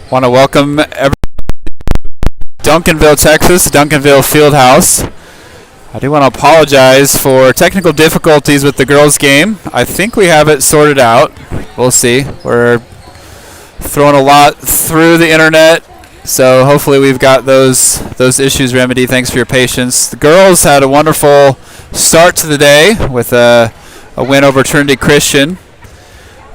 Want to welcome everyone to Duncanville, Texas, Duncanville Fieldhouse. I do want to apologize for technical difficulties with the girls' game. I think we have it sorted out. We'll see. We're throwing a lot through the internet, so hopefully we've got those issues remedied. Thanks for your patience. The girls had a wonderful start to the day with a win over Trinity Christian.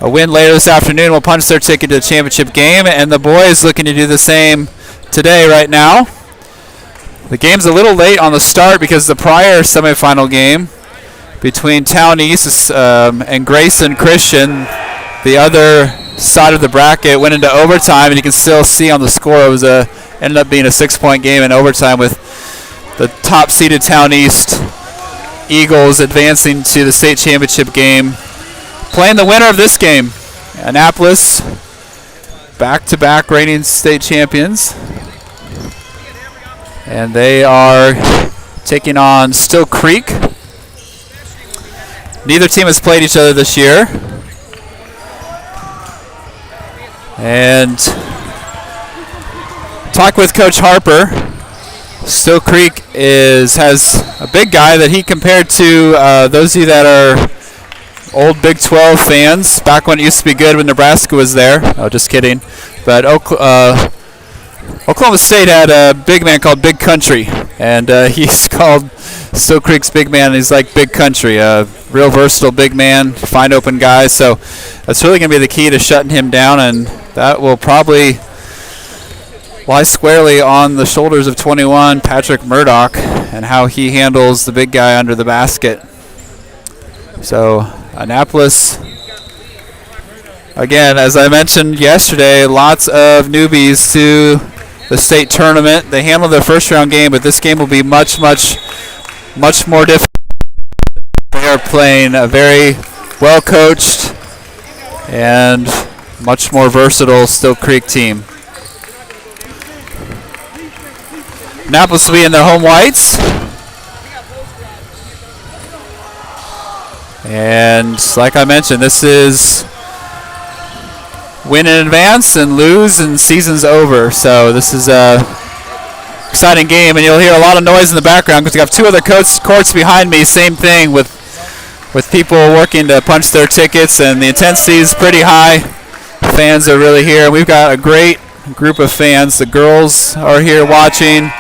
A win later this afternoon will punch their ticket to the championship game, and the boys looking to do the same today right now. The game's a little late on the start because the prior semifinal game between Town East and Grayson Christian, the other side of the bracket, went into overtime, and you can still see on the score it was ended up being a 6-point game in overtime with the top-seeded Town East Eagles advancing to the state championship game. Playing the winner of this game, Annapolis, back-to-back reigning state champions. And they are taking on Still Creek. Neither team has played each other this year. And talk with Coach Harper. Still Creek has a big guy that he compared to those of you that are old Big 12 fans, back when it used to be good when Nebraska was there. Oh, just kidding. But Oklahoma State had a big man called Big Country, and he's called Still Creek's big man, and he's like Big Country, a real versatile big man, fine open guy. So that's really going to be the key to shutting him down, and that will probably lie squarely on the shoulders of 21, Patrick Murdoch, and how he handles the big guy under the basket. So Annapolis, again, as I mentioned yesterday, lots of newbies to the state tournament. They handled their first round game, but this game will be much more difficult. They are playing a very well coached and much more versatile Still Creek team. Annapolis will be in their home whites. And like I mentioned, this is win in advance and lose and season's over. So this is a exciting game, and you'll hear a lot of noise in the background because we have two other courts behind me. Same thing with people working to punch their tickets, and the intensity is pretty high. Fans are really here. We've got a great group of fans. The girls are here watching.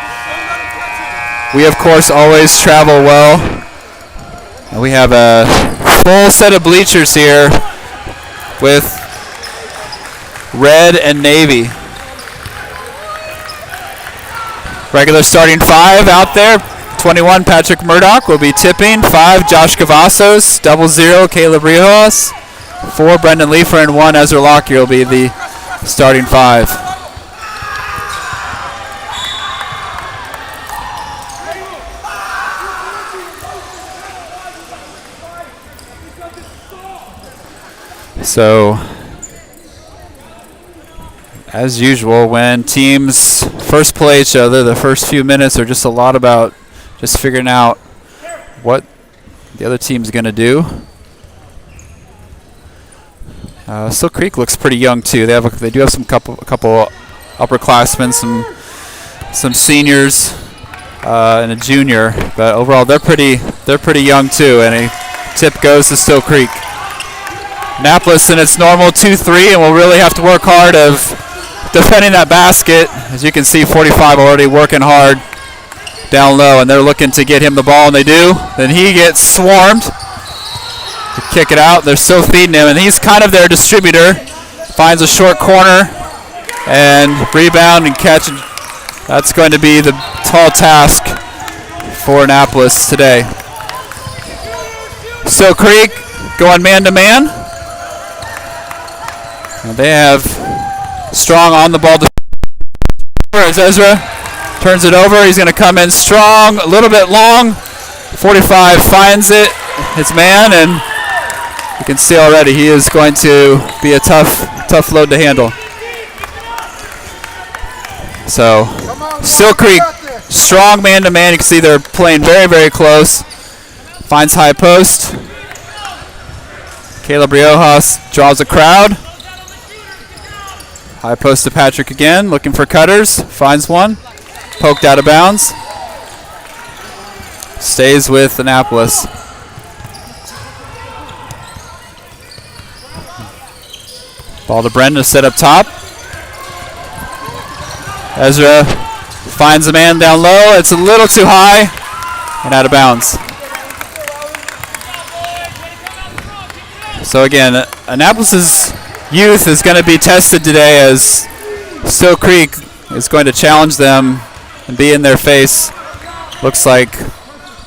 We, of course, always travel well. And we have a full set of bleachers here with red and navy. Regular starting five out there. 21, Patrick Murdoch will be tipping. 5, Josh Cavazos. 00, Caleb Riojas. 4, Brendan Leifer. And 1, Ezra Lockyer will be the starting five. So, as usual, when teams first play each other, the first few minutes are just a lot about just figuring out what the other team's going to do. Still Creek looks pretty young too. They do have some couple upperclassmen, some seniors, and a junior, but overall they're pretty young too. And a tip goes to Still Creek. Annapolis in its normal 2-3, and will really have to work hard of defending that basket. As you can see, 45 already working hard down low, and they're looking to get him the ball, and they do. Then he gets swarmed. They kick it out. They're still feeding him, and he's kind of their distributor. Finds a short corner and rebound and catch. That's going to be the tall task for Annapolis today. Still Creek going man-to-man. And they have strong on the ball. As Ezra turns it over, he's going to come in strong, a little bit long. 45 finds it, his man, and you can see already he is going to be a tough load to handle. So, Still Creek, strong man-to-man. You can see they're playing very, very close. Finds high post. Caleb Riojas draws a crowd. High post to Patrick again, looking for cutters. Finds one. Poked out of bounds. Stays with Annapolis. Ball to Brendan to set up top. Ezra finds a man down low. It's a little too high and out of bounds. So again, Annapolis's youth is going to be tested today as Stowe Creek is going to challenge them and be in their face, looks like,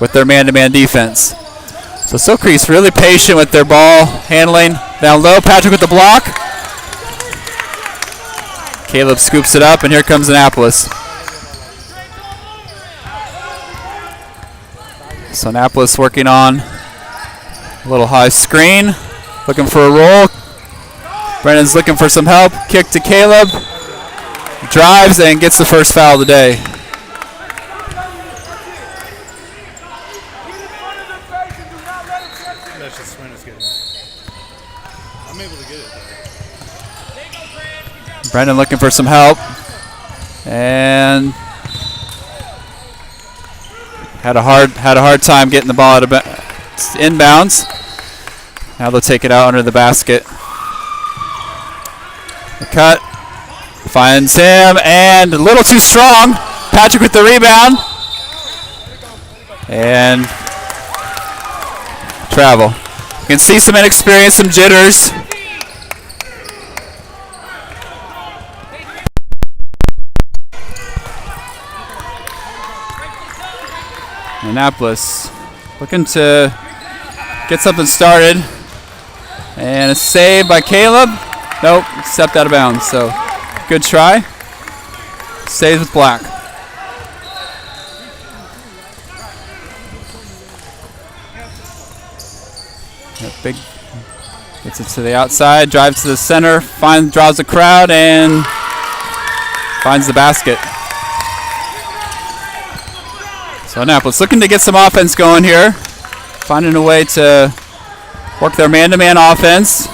with their man-to-man defense. So Stowe Creek's really patient with their ball handling. Down low, Patrick with the block. Caleb scoops it up, and here comes Annapolis. So Annapolis working on a little high screen, looking for a roll. Brennan's looking for some help. Kick to Caleb. Drives and gets the first foul of the day. Brendan looking for some help. And had a hard time getting the ball out of inbounds. Now they'll take it out under the basket. The cut. Finds him, and a little too strong. Patrick with the rebound. And travel. You can see some inexperience, some jitters. Annapolis looking to get something started. And a save by Caleb. Nope, stepped out of bounds. So good try. Stays with Black. Big gets it to the outside, drives to the center, draws the crowd, and finds the basket. So Annapolis looking to get some offense going here, finding a way to work their man-to-man offense,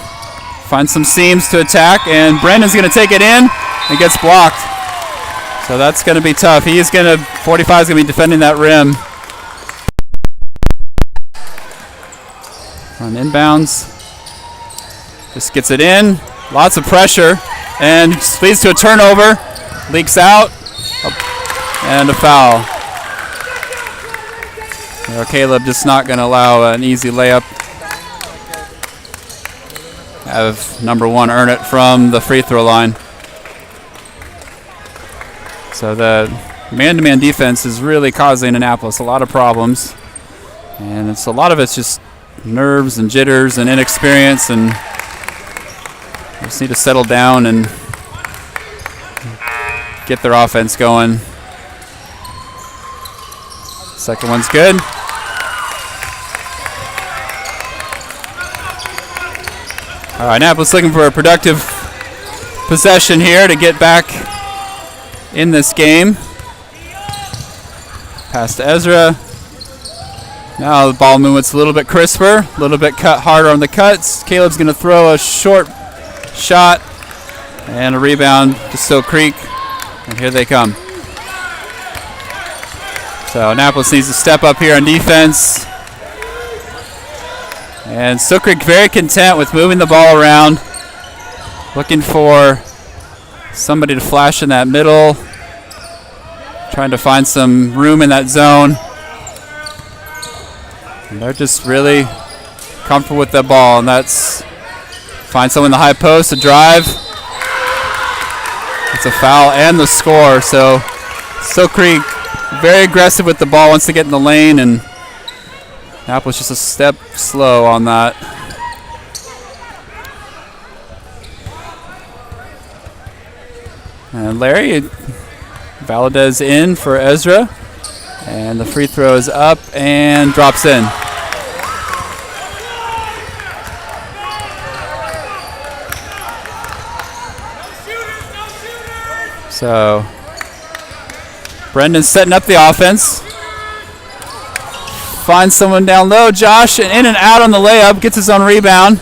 find some seams to attack, and Brandon's going to take it in and gets blocked. So that's going to be tough. 45 is going to be defending that rim. On inbounds, just gets it in, lots of pressure, and leads to a turnover, leaks out, and a foul. Caleb just not going to allow an easy layup. Have number one earn it from the free throw line. So the man-to-man defense is really causing Annapolis a lot of problems, and a lot of it's just nerves and jitters and inexperience, and they just need to settle down and get their offense going. Second one's good. All right, Annapolis looking for a productive possession here to get back in this game. Pass to Ezra. Now the ball movement's a little bit crisper, a little bit harder on the cuts. Caleb's going to throw a short shot and a rebound to Stowe Creek, and here they come. So Annapolis needs to step up here on defense. And Stowe Creek very content with moving the ball around, looking for somebody to flash in that middle, trying to find some room in that zone. And they're just really comfortable with the ball, and that's find someone in the high post to drive. It's a foul and the score. So Stowe Creek very aggressive with the ball once they get in the lane, and Annapolis just a step slow on that. And Larry, Valadez in for Ezra. And the free throw is up and drops in. So Brendan's setting up the offense. Finds someone down low, Josh, and in and out on the layup, gets his own rebound.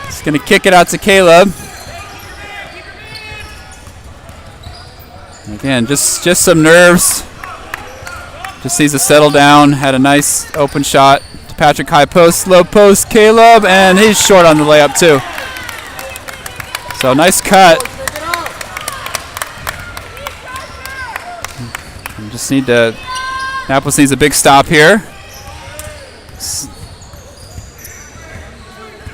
He's going to kick it out to Caleb. Again, just some nerves. Just needs to settle down. Had a nice open shot to Patrick, high post, low post, Caleb, and he's short on the layup too. So nice cut. We just need to, Annapolis needs a big stop here.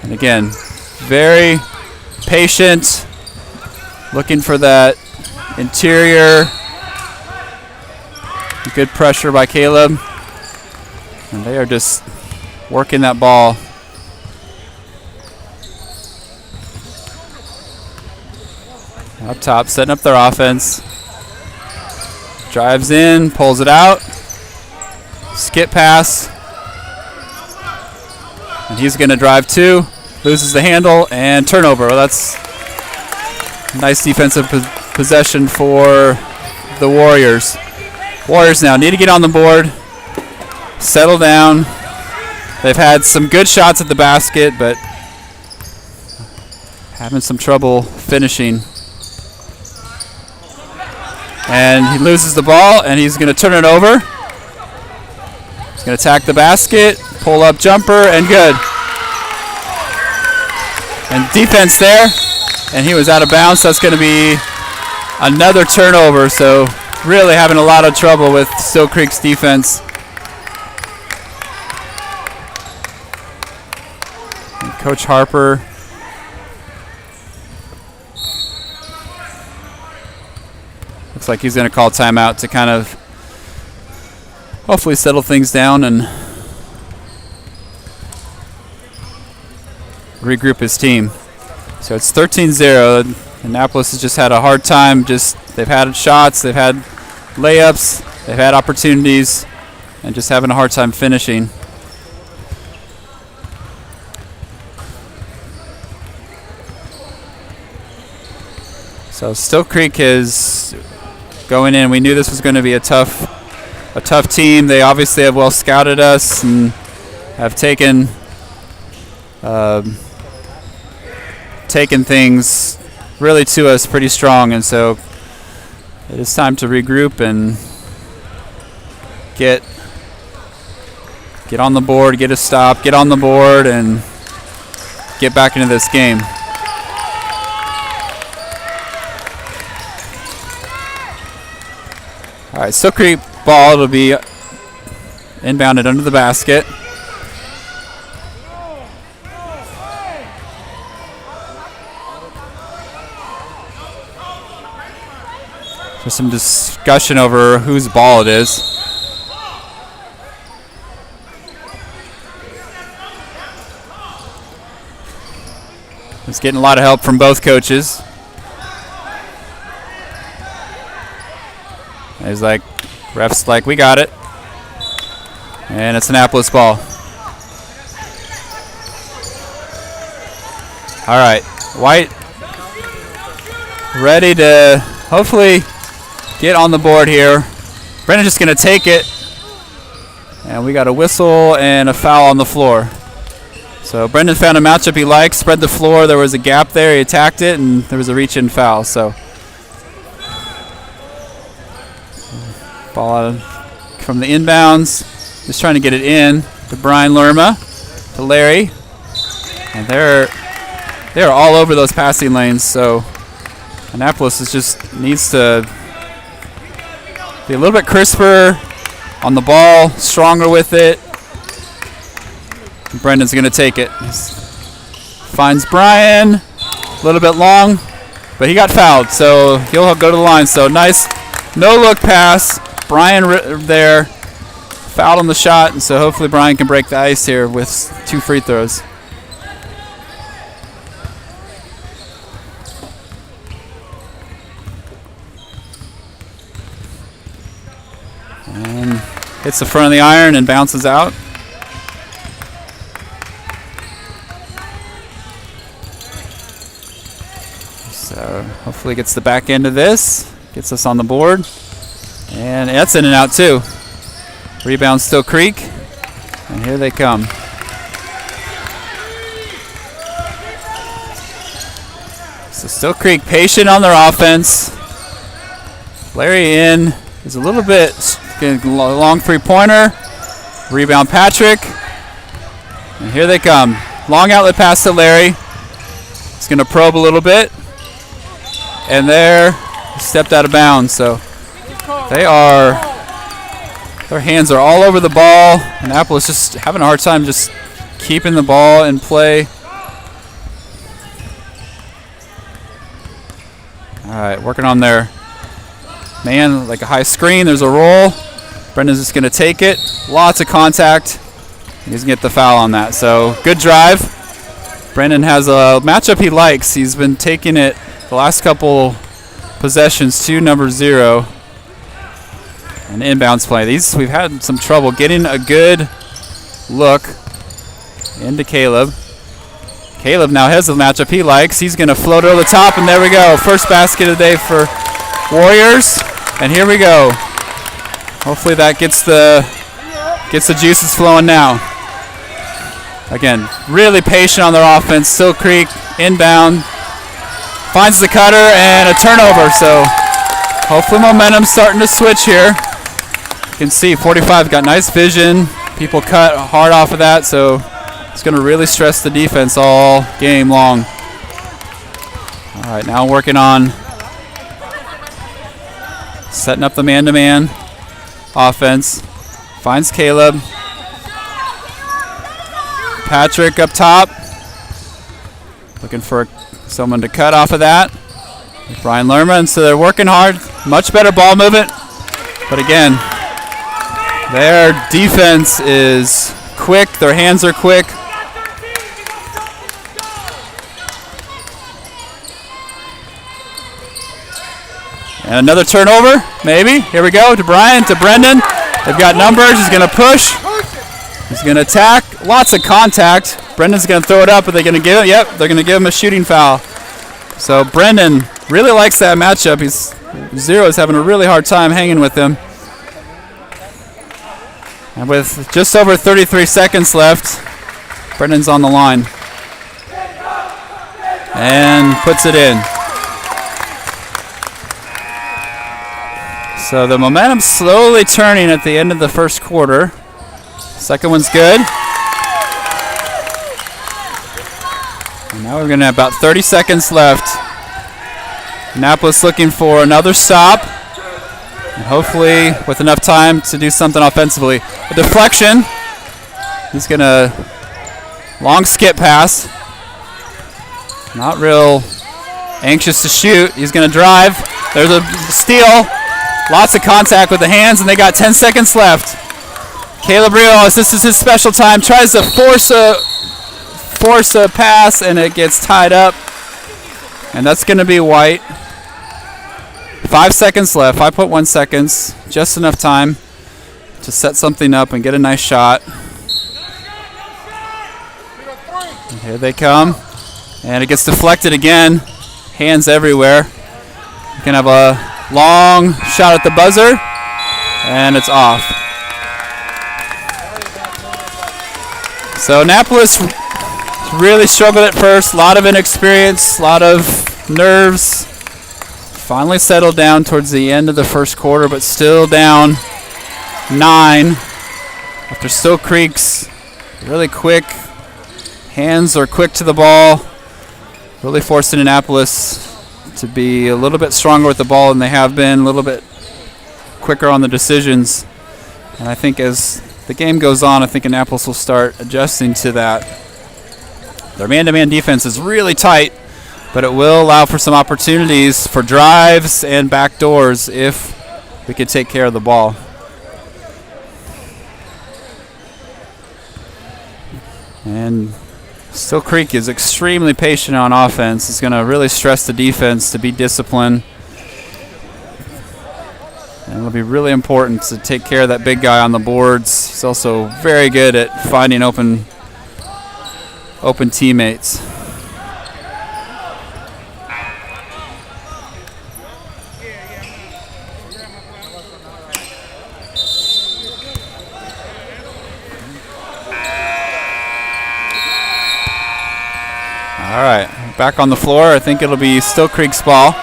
And again, very patient, looking for that interior. Good pressure by Caleb. And they are just working that ball. Up top, setting up their offense. Drives in, pulls it out. Skip pass. And he's going to drive too. Loses the handle and turnover. Well, that's nice defensive possession for the Warriors. Warriors now need to get on the board, settle down. They've had some good shots at the basket, but having some trouble finishing. And he loses the ball, and he's going to turn it over. He's going to attack the basket, pull up jumper, and good. And defense there, and he was out of bounds, so that's going to be another turnover. So really having a lot of trouble with Still Creek's defense. And Coach Harper looks like he's going to call timeout to kind of hopefully settle things down and regroup his team. So it's 13-0. Annapolis has just had a hard time. They've had shots, they've had layups, they've had opportunities, and just having a hard time finishing. So Still Creek is going in. We knew this was going to be a tough team. They obviously have well scouted us and have taken things really to us pretty strong, and so it is time to regroup and get on the board, get a stop, get on the board, and get back into this game. All right, Still Creek ball. It'll be inbounded under the basket. There's some discussion over whose ball it is. It's getting a lot of help from both coaches. He's like, ref's like, we got it. And it's Annapolis ball. All right, White ready to hopefully get on the board here. Brendan's just going to take it. And we got a whistle and a foul on the floor. So Brendan found a matchup he liked, spread the floor. There was a gap there. He attacked it, and there was a reach-in foul. So ball out from the inbounds. Just trying to get it in to Brian Lerma, to Larry. And they're all over those passing lanes. So Annapolis needs to be a little bit crisper on the ball, stronger with it. Brendan's going to take it. Finds Brian, a little bit long, but he got fouled, so he'll go to the line. So nice no-look pass. Brian there, fouled on the shot, and so hopefully Brian can break the ice here with 2 free throws. And hits the front of the iron and bounces out. So hopefully gets the back end of this, gets us on the board. And that's in and out too. Rebound Still Creek. And here they come. So Still Creek patient on their offense. Larry in is a little bit long three-pointer. Rebound Patrick. And here they come. Long outlet pass to Larry. He's going to probe a little bit. And there, stepped out of bounds. So their hands are all over the ball. Annapolis just having a hard time just keeping the ball in play. All right, working on their man, like a high screen. There's a roll. Brendan's just going to take it. Lots of contact. He's going to get the foul on that. So good drive. Brendan has a matchup he likes. He's been taking it the last couple possessions to number 0. An inbounds play. These we've had some trouble getting a good look into Caleb. Caleb now has the matchup he likes. He's going to float it over the top, and there we go. First basket of the day for Warriors. And here we go. Hopefully that gets the juices flowing now. Again, really patient on their offense. Still Creek inbound. Finds the cutter and a turnover. So hopefully momentum's starting to switch here. You can see 45 got nice vision. People cut hard off of that, so it's going to really stress the defense all game long. All right, now working on setting up the man-to-man offense. Finds Caleb. Patrick up top. Looking for someone to cut off of that. Brian Lerman, so they're working hard. Much better ball movement. But again, their defense is quick. Their hands are quick. And another turnover, maybe. Here we go, to Brian, to Brendan. They've got numbers. He's going to push. He's going to attack. Lots of contact. Brendan's going to throw it up. Are they going to give it? Yep, they're going to give him a shooting foul. So Brendan really likes that matchup. Zero is having a really hard time hanging with him. And with just over 33 seconds left, Brendan's on the line. And puts it in. So the momentum's slowly turning at the end of the first quarter. Second one's good. And now we're going to have about 30 seconds left. Annapolis looking for another stop. And hopefully with enough time to do something offensively. A deflection. He's going to long skip pass. Not real anxious to shoot. He's going to drive. There's a steal. Lots of contact with the hands, and they got 10 seconds left. Caleb Rios, this is his special time, tries to force a pass, and it gets tied up. And that's going to be White. 5 seconds left, 5.1 seconds. Just enough time to set something up and get a nice shot. And here they come. And it gets deflected again. Hands everywhere. You can have a long shot at the buzzer, and it's off. So Annapolis really struggled at first. A lot of inexperience, a lot of nerves. Finally settled down towards the end of the first quarter, but still down 9. After Stowe Creek's really quick hands are quick to the ball, really forcing Annapolis to be a little bit stronger with the ball than they have been, a little bit quicker on the decisions. And I think as the game goes on, I think Annapolis will start adjusting to that. Their man-to-man defense is really tight, but it will allow for some opportunities for drives and back doors if we could take care of the ball. And Stowe Creek is extremely patient on offense. It's going to really stress the defense to be disciplined. And it'll be really important to take care of that big guy on the boards. He's also very good at finding open teammates. All right, back on the floor. I think it'll be Stowe Creek's ball.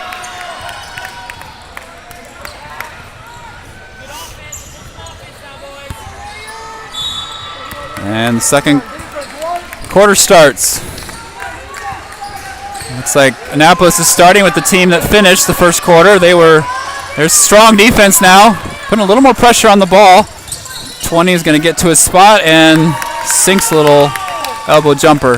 And the second quarter starts. Looks like Annapolis is starting with the team that finished the first quarter. There's strong defense now, putting a little more pressure on the ball. 20 is going to get to his spot and sinks a little elbow jumper.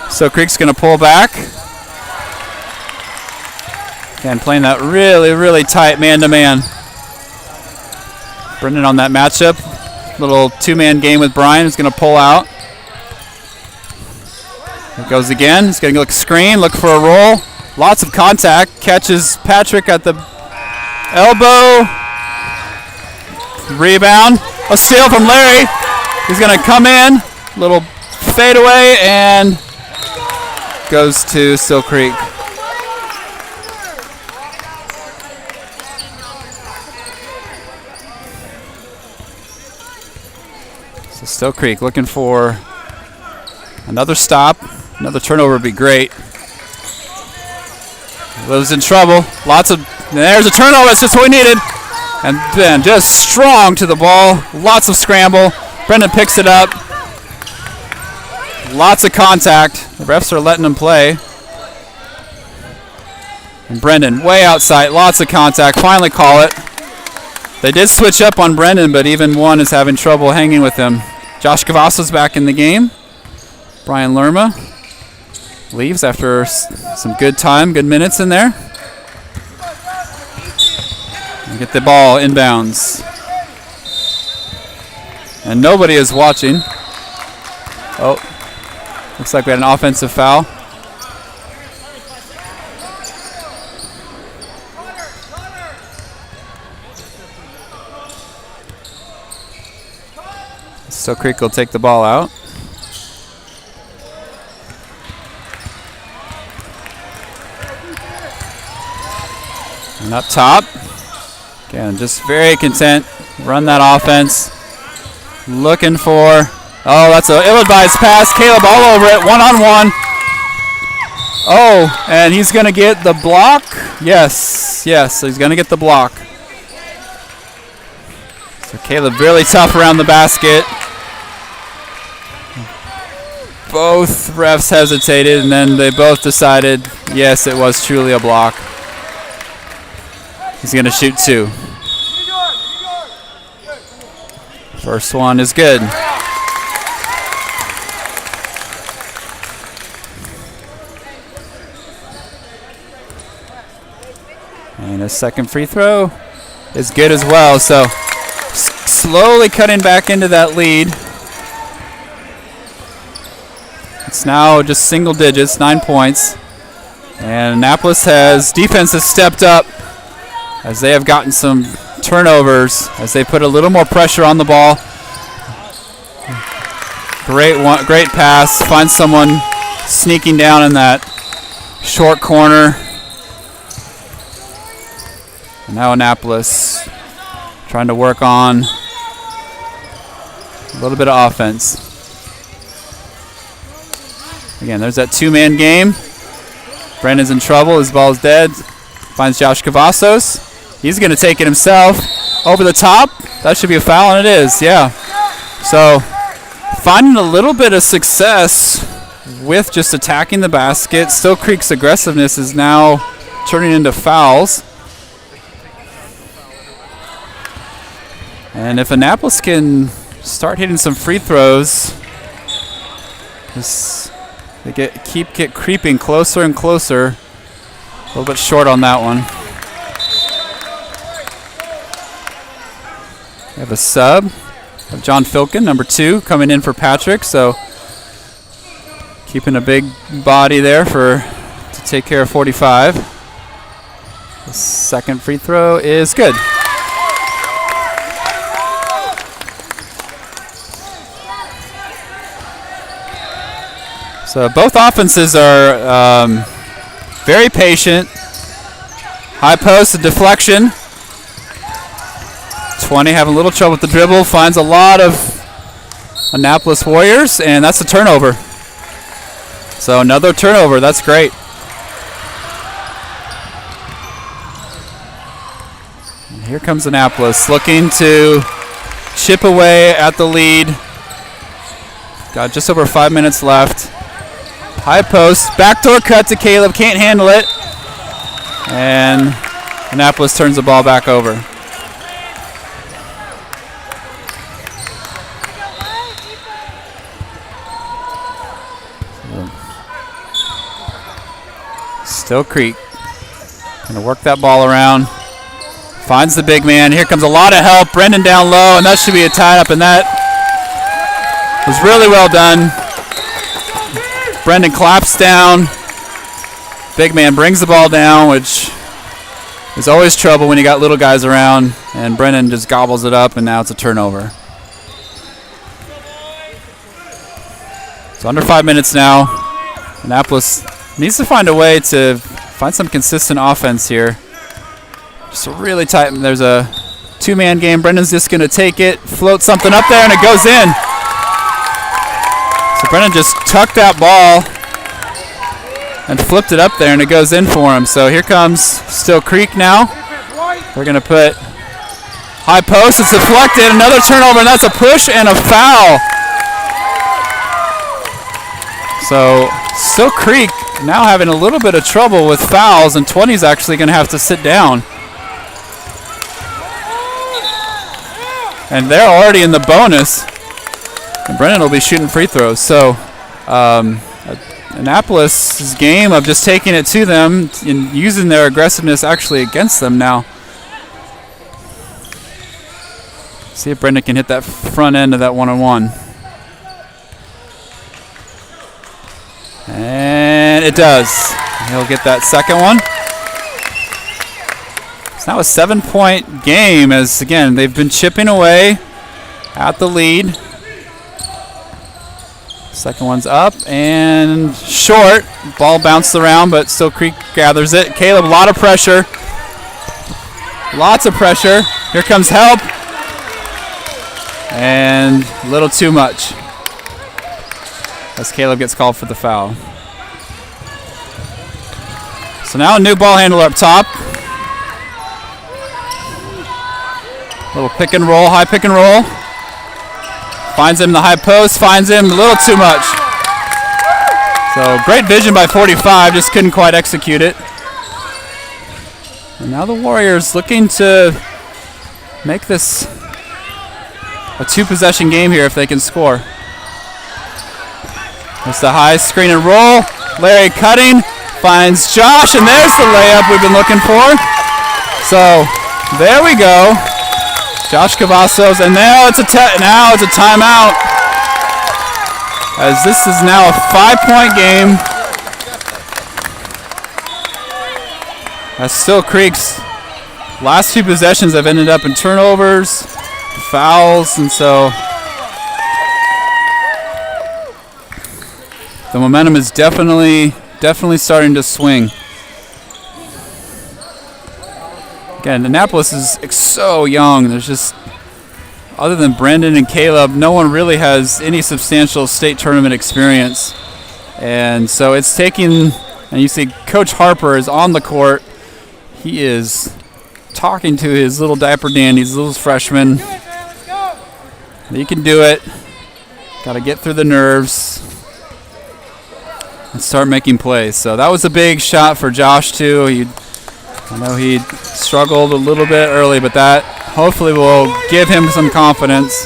So Creek's going to pull back. And playing that really, really tight man-to-man. Brendan on that matchup. Little two-man game with Brian. He's going to pull out. Here it goes again. He's going to look screen, look for a roll. Lots of contact. Catches Patrick at the elbow. Rebound. A steal from Larry. He's going to come in. Little fadeaway and goes to Still Creek. So Still Creek looking for another stop. Another turnover would be great. Lives in trouble. There's a turnover. That's just what we needed. And then just strong to the ball. Lots of scramble. Brendan picks it up. Lots of contact. The refs are letting him play. And Brendan way outside. Lots of contact. Finally call it. They did switch up on Brendan, but even one is having trouble hanging with him. Josh Cavasso's back in the game. Brian Lerma leaves after some good time, good minutes in there. And get the ball inbounds. And nobody is watching. Oh, looks like we had an offensive foul. So Creek will take the ball out. And up top, again, just very content. Run that offense. Looking for, that's an ill-advised pass. Caleb all over it, one-on-one. Oh, and he's going to get the block. Yes, he's going to get the block. So Caleb really tough around the basket. Both refs hesitated, and then they both decided, yes, it was truly a block. He's going to shoot two. First one is good. And his second free throw is good as well. So slowly cutting back into that lead. It's now just single digits, 9 points. And Annapolis defense has stepped up as they have gotten some turnovers, as they put a little more pressure on the ball. Great pass. Finds someone sneaking down in that short corner. And now Annapolis trying to work on a little bit of offense. Again, there's that two-man game. Brandon's in trouble. His ball's dead. Finds Josh Cavassos. He's going to take it himself. Over the top. That should be a foul, and it is, yeah. So finding a little bit of success with just attacking the basket. Still Creek's aggressiveness is now turning into fouls. And if Annapolis can start hitting some free throws, they get creeping closer and closer. A little bit short on that one. We have a sub of John Filkin, number 2, coming in for Patrick. So keeping a big body there to take care of 45. The second free throw is good. So both offenses are very patient. High post, a deflection. 20 having a little trouble with the dribble. Finds a lot of Annapolis Warriors, and that's a turnover. So another turnover. That's great. And here comes Annapolis looking to chip away at the lead. Got just over 5 minutes left. High post, backdoor cut to Caleb, can't handle it. And Annapolis turns the ball back over. Still Creek. Gonna work that ball around. Finds the big man. Here comes a lot of help. Brendan down low, and that should be a tie up, and that was really well done. Brendan claps down. Big man brings the ball down, which is always trouble when you got little guys around, and Brendan just gobbles it up, and now it's a turnover. So under 5 minutes now. Annapolis needs to find a way to find some consistent offense here. Just a really tight. There's a two-man game. Brendan's just going to take it, float something up there, and it goes in. So Brendan just tucked that ball and flipped it up there, and it goes in for him. So here comes Still Creek now. We're going to put high post. It's deflected. Another turnover, and that's a push and a foul. So Still Creek now having a little bit of trouble with fouls, and 20's actually going to have to sit down. And they're already in the bonus. And Brendan will be shooting free throws. So Annapolis' game of just taking it to them and using their aggressiveness actually against them now. See if Brendan can hit that front end of that one-on-one. And it does. He'll get that second one. It's now a 7-point game as, again, they've been chipping away at the lead. Second one's up and short. Ball bounced around, but Still Creek gathers it. Caleb, a lot of pressure. Lots of pressure. Here comes help. And a little too much, as Caleb gets called for the foul. So now a new ball handler up top. Little pick and roll, high pick and roll. Finds him in the high post, finds him a little too much. So great vision by 45, just couldn't quite execute it. And now the Warriors looking to make this a two-possession game here if they can score. There's the high screen and roll. Larry cutting, finds Josh, and there's the layup we've been looking for. So there we go. Josh Cavazos, and now it's a timeout. As this is now a 5-point game. As Still Creek's last two possessions have ended up in turnovers, fouls, and so the momentum is definitely starting to swing. Again, Annapolis is so young. There's just, other than Brendan and Caleb, no one really has any substantial state tournament experience. And so it's taking, and you see Coach Harper is on the court. He is talking to his little diaper dandies, little freshmen. You can do it. Got to get through the nerves and start making plays. So that was a big shot for Josh too. I know he struggled a little bit early, but that hopefully will give him some confidence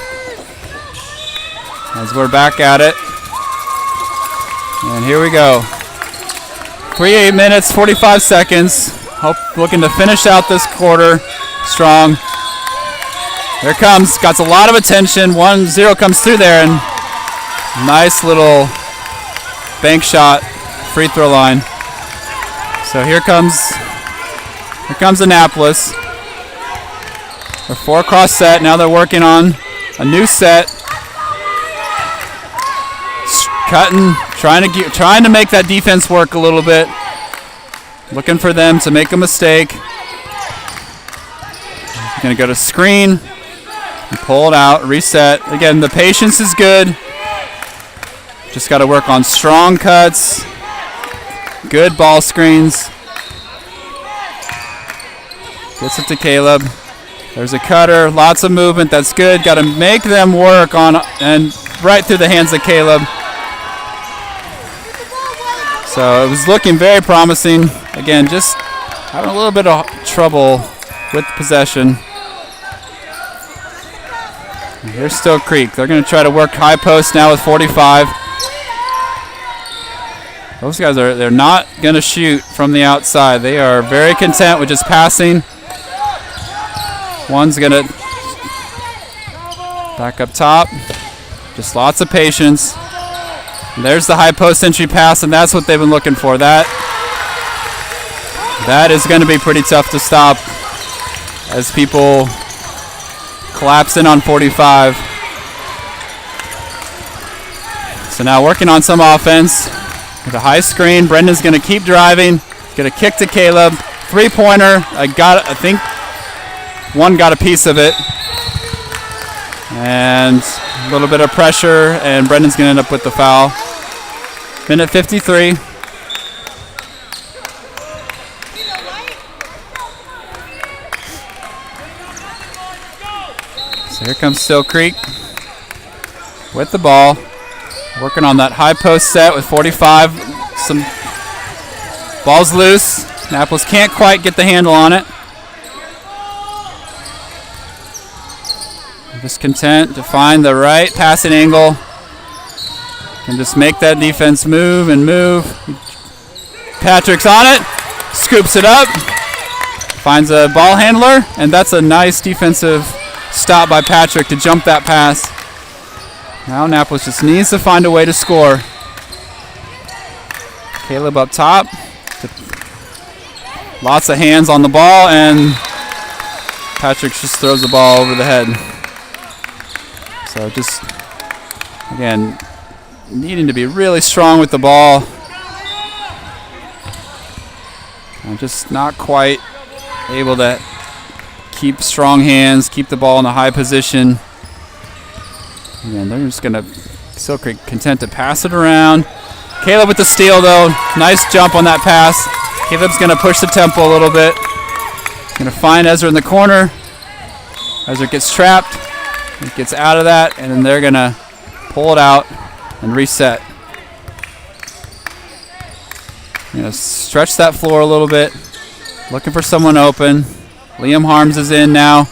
as we're back at it. And here we go. 3 minutes, 45 seconds. Looking to finish out this quarter strong. Here comes, got a lot of attention. 1-0 comes through there, and nice little bank shot, free throw line. So here comes Annapolis. A 4-cross set. Now they're working on a new set. Cutting, trying to make that defense work a little bit. Looking for them to make a mistake. Going to go to screen and pull it out, reset. Again, the patience is good. Just got to work on strong cuts, good ball screens. Gets it to Caleb. There's a cutter, lots of movement, that's good. Got to make them work on, and right through the hands of Caleb. So it was looking very promising. Again, just having a little bit of trouble with possession. Here's Still Creek. They're going to try to work high post now with 45. Those guys they're not going to shoot from the outside. They are very content with just passing. One's going to back up top. Just lots of patience. And there's the high post entry pass, and that's what they've been looking for. That is going to be pretty tough to stop as people collapse in on 45. So now working on some offense. With a high screen, Brendan's going to keep driving. He's going to kick to Caleb. Three-pointer. I think one got a piece of it. And a little bit of pressure, and Brendan's going to end up with the foul. Minute 53. So here comes Still Creek with the ball. Working on that high post set with 45. Some ball's loose. Annapolis can't quite get the handle on it. Just content to find the right passing angle. And just make that defense move and move. Patrick's on it. Scoops it up. Finds a ball handler. And that's a nice defensive stop by Patrick to jump that pass. Now Annapolis just needs to find a way to score. Caleb up top. Lots of hands on the ball, and Patrick just throws the ball over the head. So just, again, needing to be really strong with the ball. And just not quite able to keep strong hands, keep the ball in a high position. And they're just going to still content to pass it around. Caleb with the steal, though. Nice jump on that pass. Caleb's going to push the tempo a little bit. Going to find Ezra in the corner. Ezra gets trapped. He gets out of that, and then they're going to pull it out and reset. Stretch that floor a little bit. Looking for someone open. Liam Harms is in now.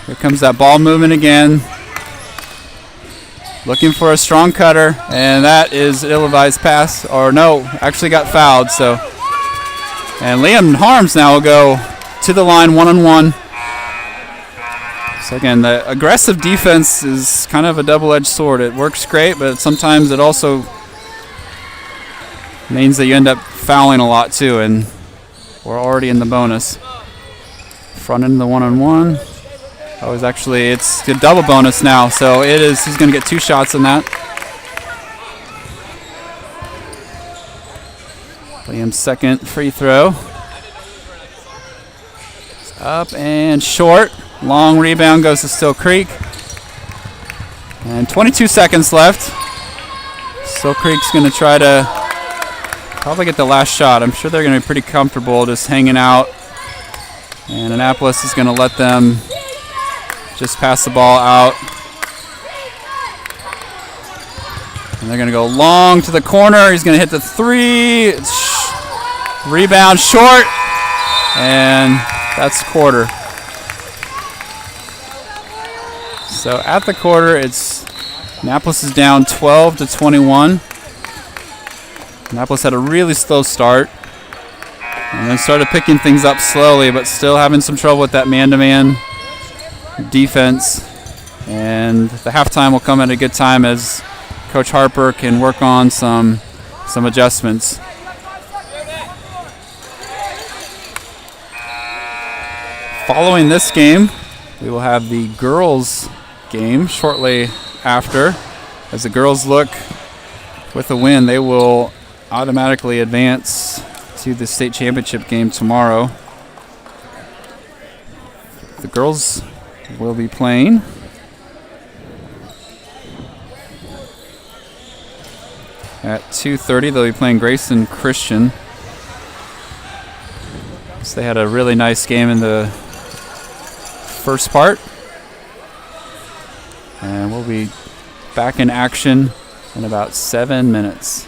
Here comes that ball movement again. Looking for a strong cutter, and that is an ill-advised pass. Or no, actually got fouled. So, and Liam Harms now will go to the line one-on-one. So again, the aggressive defense is kind of a double-edged sword. It works great, but sometimes it also means that you end up fouling a lot too, and we're already in the bonus. Front end of the one-on-one. Oh, it's a double bonus now, so he's going to get 2 shots in that. Liam's second free throw. It's up and short. Long rebound goes to Still Creek. And 22 seconds left. Still Creek's going to try to probably get the last shot. I'm sure they're going to be pretty comfortable just hanging out. And Annapolis is going to let them just pass the ball out. And they're going to go long to the corner. He's going to hit the 3. Rebound short. And that's quarter. So at the quarter, Annapolis is down 12-21. Annapolis had a really slow start. And then started picking things up slowly, but still having some trouble with that man-to-man defense. And the halftime will come at a good time as Coach Harper can work on some adjustments. Following this game, we will have the girls game shortly after. As the girls look with a win, they will automatically advance to the state championship game tomorrow. The girls will be playing at 2:30. They'll be playing Grayson Christian. So they had a really nice game in the first part. And we'll be back in action in about 7 minutes.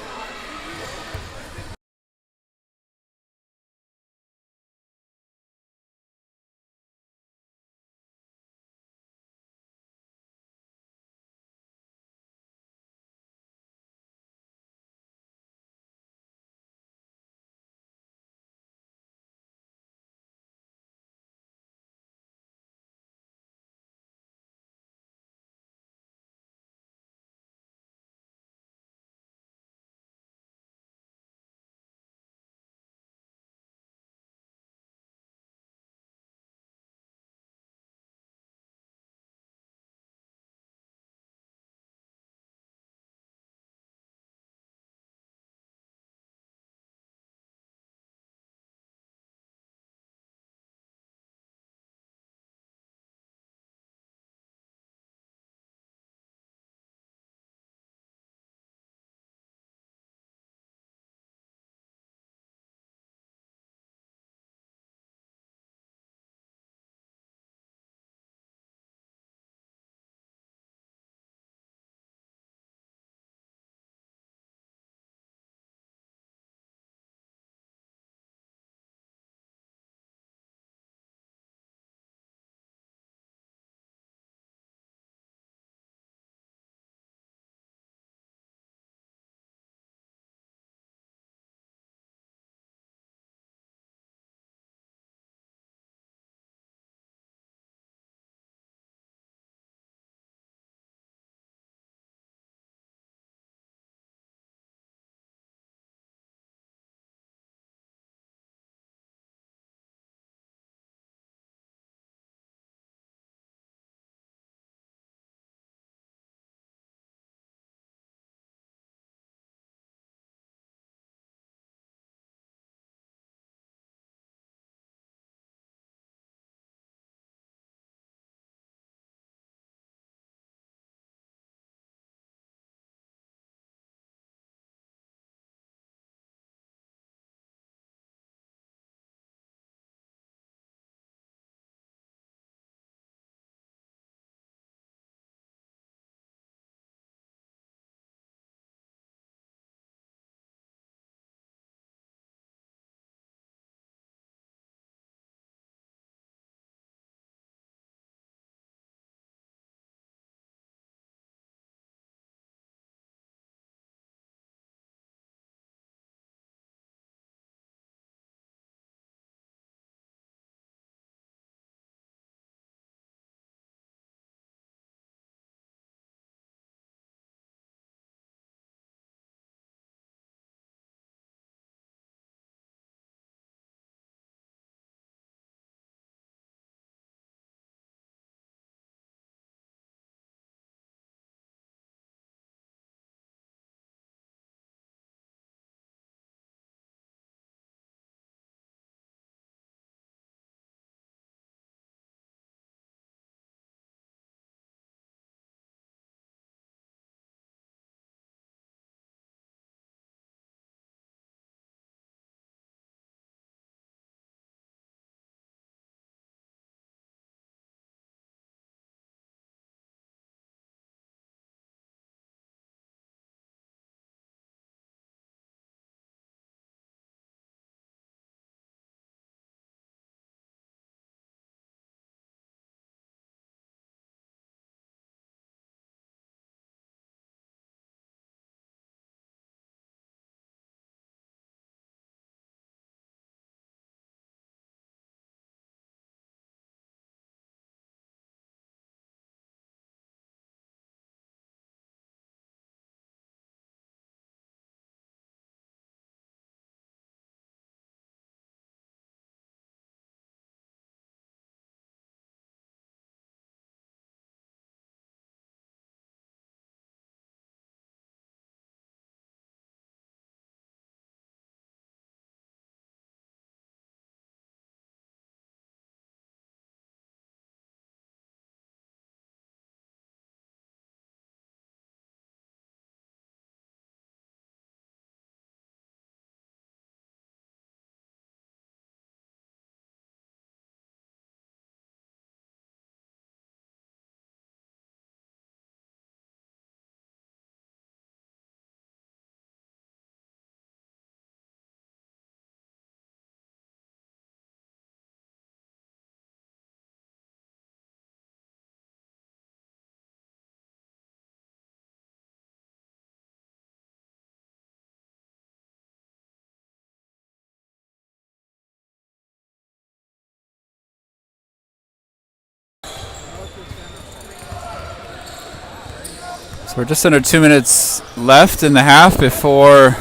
So we're just under 2 minutes left in the half before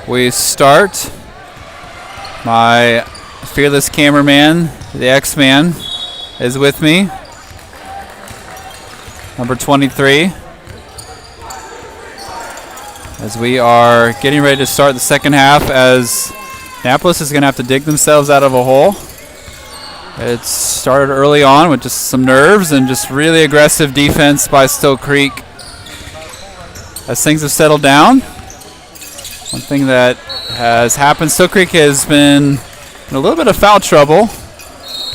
we start. My fearless cameraman, the X-Man, is with me. Number 23. As we are getting ready to start the second half, as Annapolis is going to have to dig themselves out of a hole. It started early on with just some nerves and just really aggressive defense by Still Creek. As things have settled down, one thing that has happened, Still Creek has been in a little bit of foul trouble,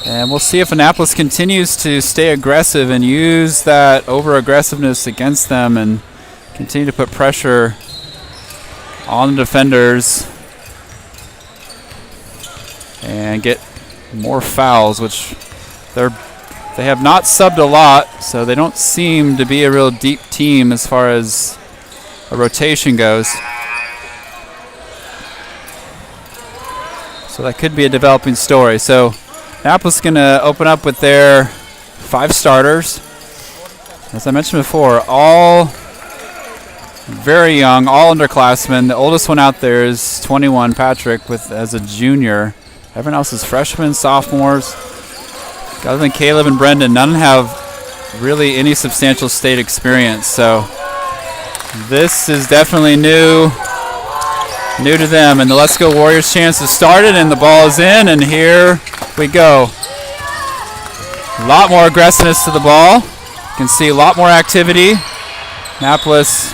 and we'll see if Annapolis continues to stay aggressive and use that over-aggressiveness against them and continue to put pressure on the defenders and get more fouls, which they have not subbed a lot, so they don't seem to be a real deep team as far as a rotation goes. So that could be a developing story. So Annapolis is going to open up with their 5 starters. As I mentioned before, all very young, all underclassmen. The oldest one out there is 21, Patrick, as a junior. Everyone else is freshmen, sophomores. Other than Caleb and Brendan, none have really any substantial state experience. So this is definitely new to them. And the Let's Go Warriors chance has started, and the ball is in, and here we go. A lot more aggressiveness to the ball. You can see a lot more activity. Annapolis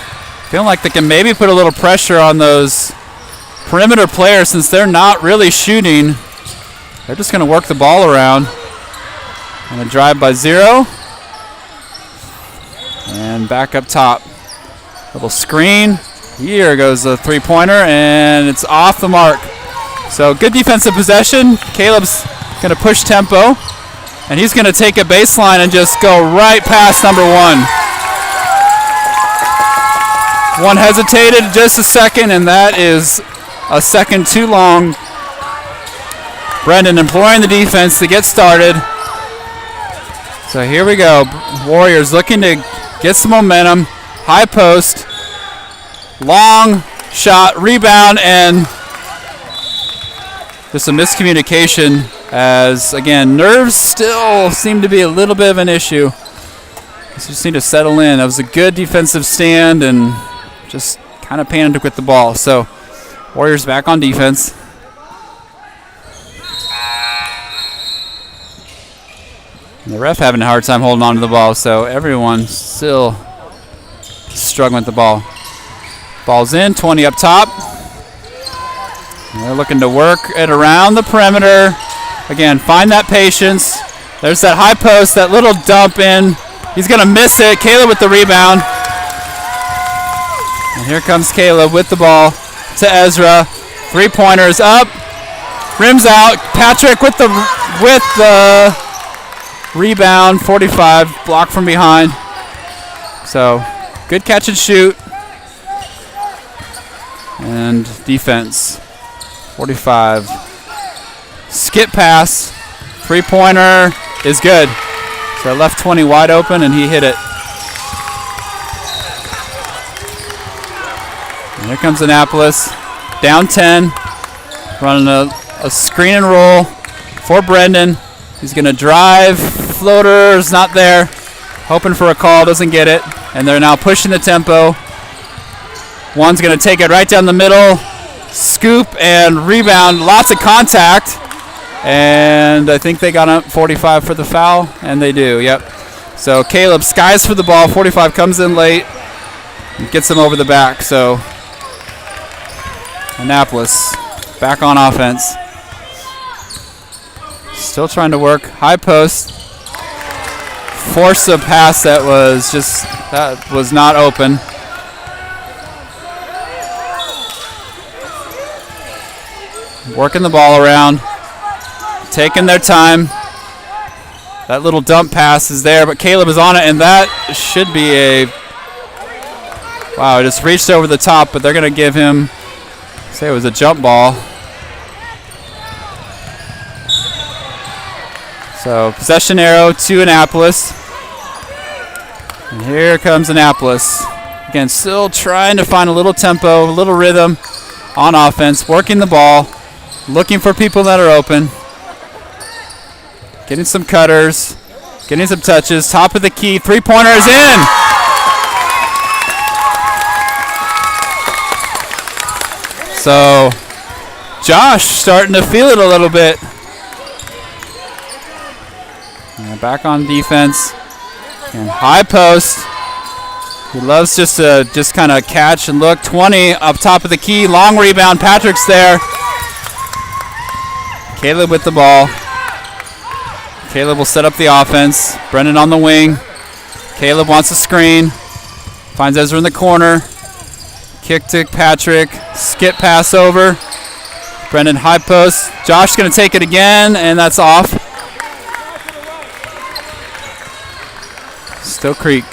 feeling like they can maybe put a little pressure on those perimeter players since they're not really shooting. They're just going to work the ball around. And a drive by Zero. And back up top. Little screen. Here goes the three-pointer, and it's off the mark. So good defensive possession. Caleb's going to push tempo, and he's going to take a baseline and just go right past number 1. One hesitated just a second, and that is a second too long. Brendan imploring the defense to get started. So here we go. Warriors looking to get some momentum. High post. Long shot, rebound, and just a miscommunication as, again, nerves still seem to be a little bit of an issue. Just need to settle in. That was a good defensive stand and just kind of panicked with the ball. So Warriors back on defense. And the ref having a hard time holding on to the ball, so everyone's still struggling with the ball. Ball's in, 20 up top. And they're looking to work it around the perimeter. Again, find that patience. There's that high post, that little dump in. He's going to miss it. Caleb with the rebound. And here comes Caleb with the ball to Ezra. Three-pointers up. Rims out. Patrick with the rebound. 45, block from behind. So, good catch and shoot. And defense. 45. Skip pass. Three-pointer is good. So left 20 wide open, and he hit it. And here comes Annapolis. Down 10. Running a screen and roll for Brendan. He's going to drive. Floater's not there. Hoping for a call. Doesn't get it. And they're now pushing the tempo. One's going to take it right down the middle. Scoop and rebound. Lots of contact. And I think they got up 45 for the foul. And they do, yep. So Caleb skies for the ball. 45 comes in late. And gets him over the back. So Annapolis back on offense. Still trying to work. High post. Force a pass that was not open. Working the ball around, taking their time. That little dump pass is there, but Caleb is on it, and that should be a... Wow, it just reached over the top, but they're going to give him, say it was a jump ball. So possession arrow to Annapolis. And here comes Annapolis. Again, still trying to find a little tempo, a little rhythm on offense, working the ball, looking for people that are open, getting some cutters, getting some touches. Top of the key, three-pointer is in. So Josh starting to feel it a little bit. And back on defense. And high post. He loves just to kind of catch and look. 20 up top of the key. Long rebound. Patrick's there. Caleb with the ball. Caleb will set up the offense. Brendan on the wing. Caleb wants a screen. Finds Ezra in the corner. Kick to Patrick. Skip pass over. Brendan high post. Josh's going to take it again, and that's off. Still Creek.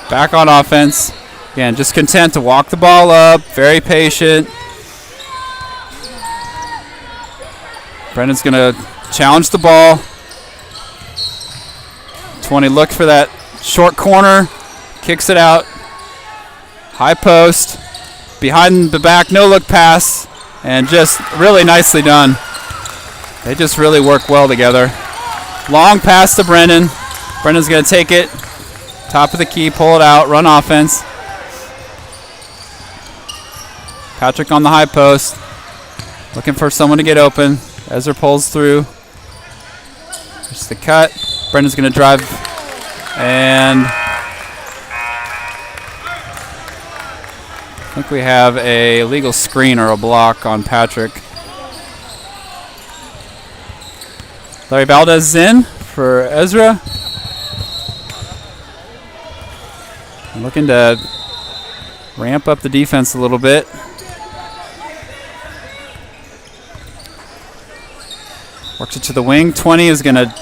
Back on offense. Again, just content to walk the ball up. Very patient. Brendan's going to challenge the ball. 20 look for that short corner. Kicks it out. High post. Behind the back, no look pass. And just really nicely done. They just really work well together. Long pass to Brendan. Brendan's going to take it. Top of the key, pull it out, run offense. Patrick on the high post. Looking for someone to get open. Ezra pulls through. Just the cut. Brendan's going to drive. And I think we have a legal screen or a block on Patrick. Larry Valdez is in for Ezra. I'm looking to ramp up the defense a little bit. Works it to the wing. 20 is going to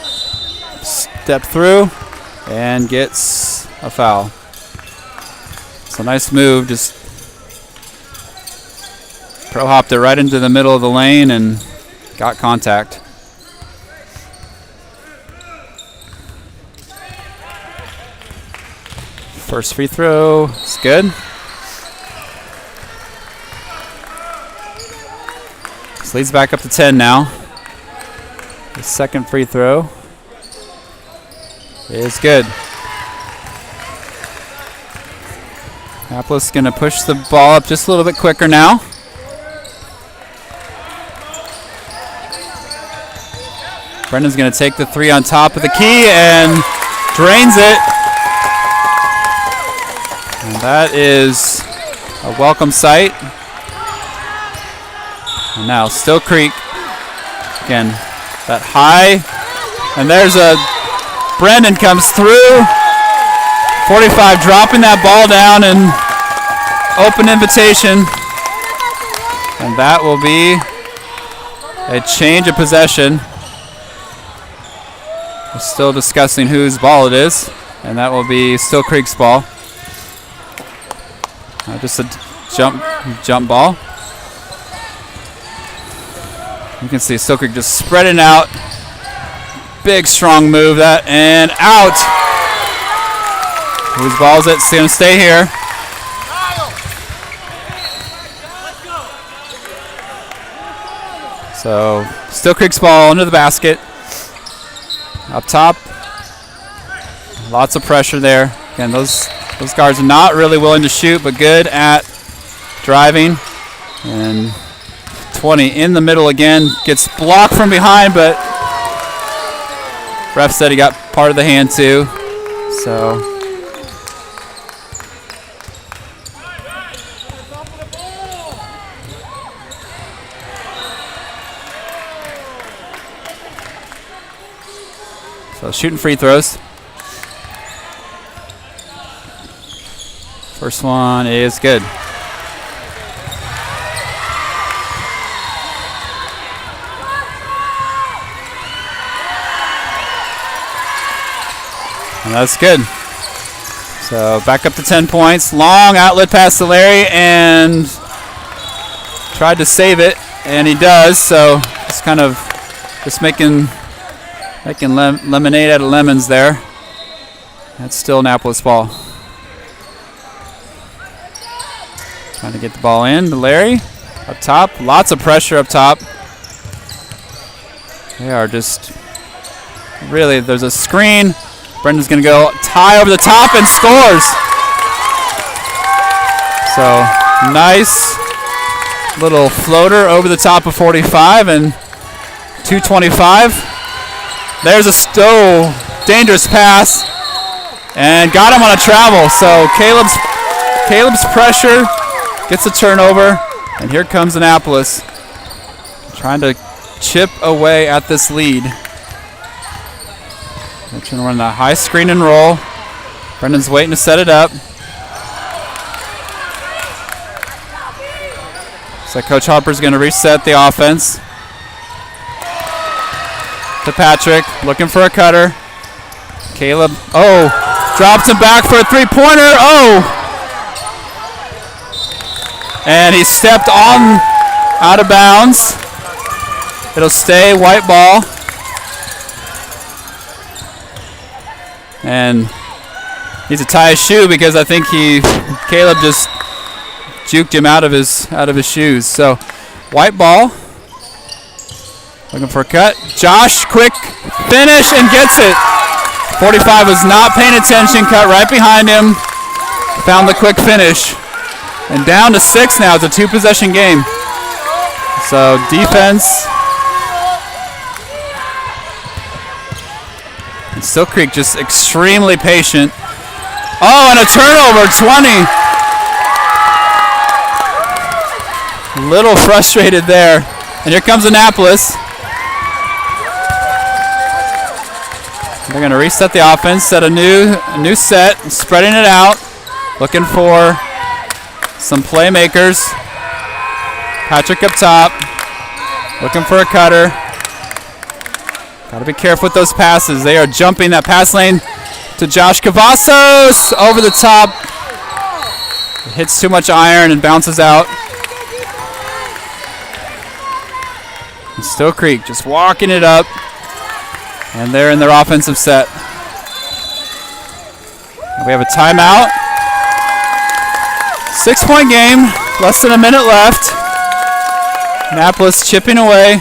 step through and gets a foul. It's a nice move. Just pro hopped it right into the middle of the lane and got contact. First free throw is good. This leads back up to 10 now. The second free throw is good. Annapolis going to push the ball up just a little bit quicker now. Brendan's going to take the three on top of the key and drains it. And that is a welcome sight. And now Still Creek. Again, that high. And there's a Brendan comes through. 45 dropping that ball down and open invitation. And that will be a change of possession. We're still discussing whose ball it is. And that will be Still Creek's ball. Just a jump ball. You can see Still Creek just spreading out. Big, strong move that, and out. Whose ball is it? It's going to stay here. So, Still Creek's ball under the basket. Up top. Lots of pressure there. Again, those guards are not really willing to shoot, but good at driving. And 20 in the middle again. Gets blocked from behind, but ref said he got part of the hand too. So shooting free throws. First one is good. And that's good. So back up to 10 points. Long outlet pass to Larry and tried to save it, and he does. So it's kind of just making lemonade out of lemons there. That's still Annapolis ball. Trying to get the ball in to Larry. Up top. Lots of pressure up top. They are just really, there's a screen. Brendan's going to go tie over the top and scores. So nice little floater over the top of 45 and 225. There's a dangerous pass and got him on a travel. So Caleb's pressure gets a turnover, and here comes Annapolis trying to chip away at this lead. They're trying to run a high screen and roll. Brendan's waiting to set it up. So Coach Harper's going to reset the offense. To Patrick, looking for a cutter. Caleb, drops him back for a three-pointer. And he stepped on out of bounds. It'll stay white ball. And needs to tie his shoe because I think Caleb just juked him out of his shoes. So white ball. Looking for a cut. Josh, quick finish and gets it. 45 was not paying attention, cut right behind him. Found the quick finish. And down to 6 now. It's a 2-possession game. So defense. And Still Creek just extremely patient. And a turnover, 20. Little frustrated there. And here comes Annapolis. They're going to reset the offense, set a new set, spreading it out, looking for some playmakers. Patrick up top, looking for a cutter. Got to be careful with those passes. They are jumping that pass lane to Josh Cavazos over the top. It hits too much iron and bounces out. And Still Creek just walking it up. And they're in their offensive set. We have a timeout. 6-point game, less than a minute left. Annapolis chipping away.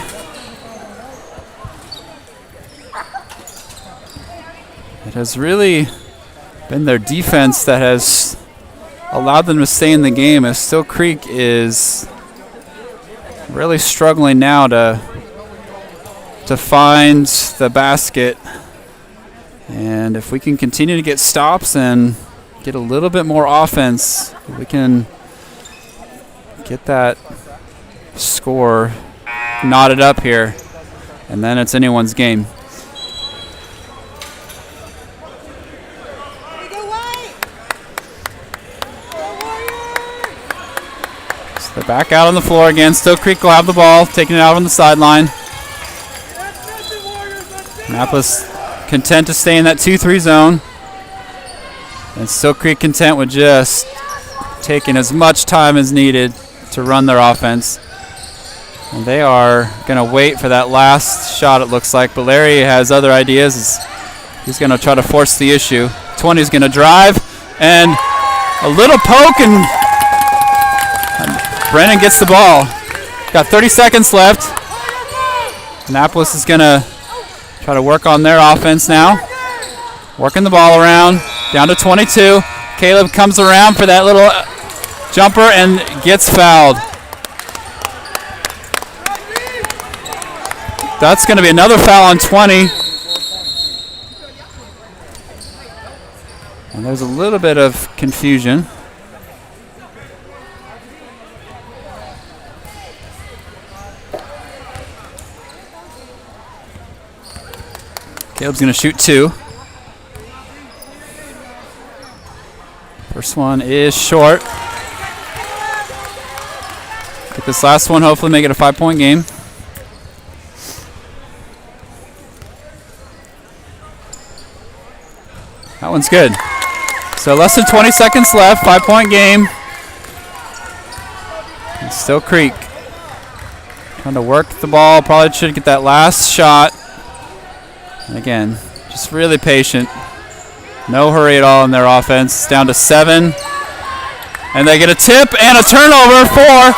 It has really been their defense that has allowed them to stay in the game, as Still Creek is really struggling now to find the basket. And if we can continue to get stops and get a little bit more offense, we can get that score knotted up here, and then it's anyone's game. So they're back out on the floor again. Still Creek will have the ball, taking it out on the sideline. Annapolis content to stay in that 2-3 zone. And Still Creek content with just taking as much time as needed to run their offense. And they are going to wait for that last shot, it looks like. But Larry has other ideas. He's going to try to force the issue. 20 is going to drive. And a little poke, and Brennan gets the ball. Got 30 seconds left. Annapolis is going to try to work on their offense now. Working the ball around. Down to 22. Caleb comes around for that little jumper and gets fouled. That's going to be another foul on 20. And there's a little bit of confusion. Caleb's going to shoot 2. First one is short. Get this last one, hopefully make it a 5-point game. That one's good. So less than 20 seconds left, 5-point game. And Still Creek trying to work the ball. Probably should get that last shot. And again, just really patient. No hurry at all in their offense. Down to 7. And they get a tip and a turnover. 4,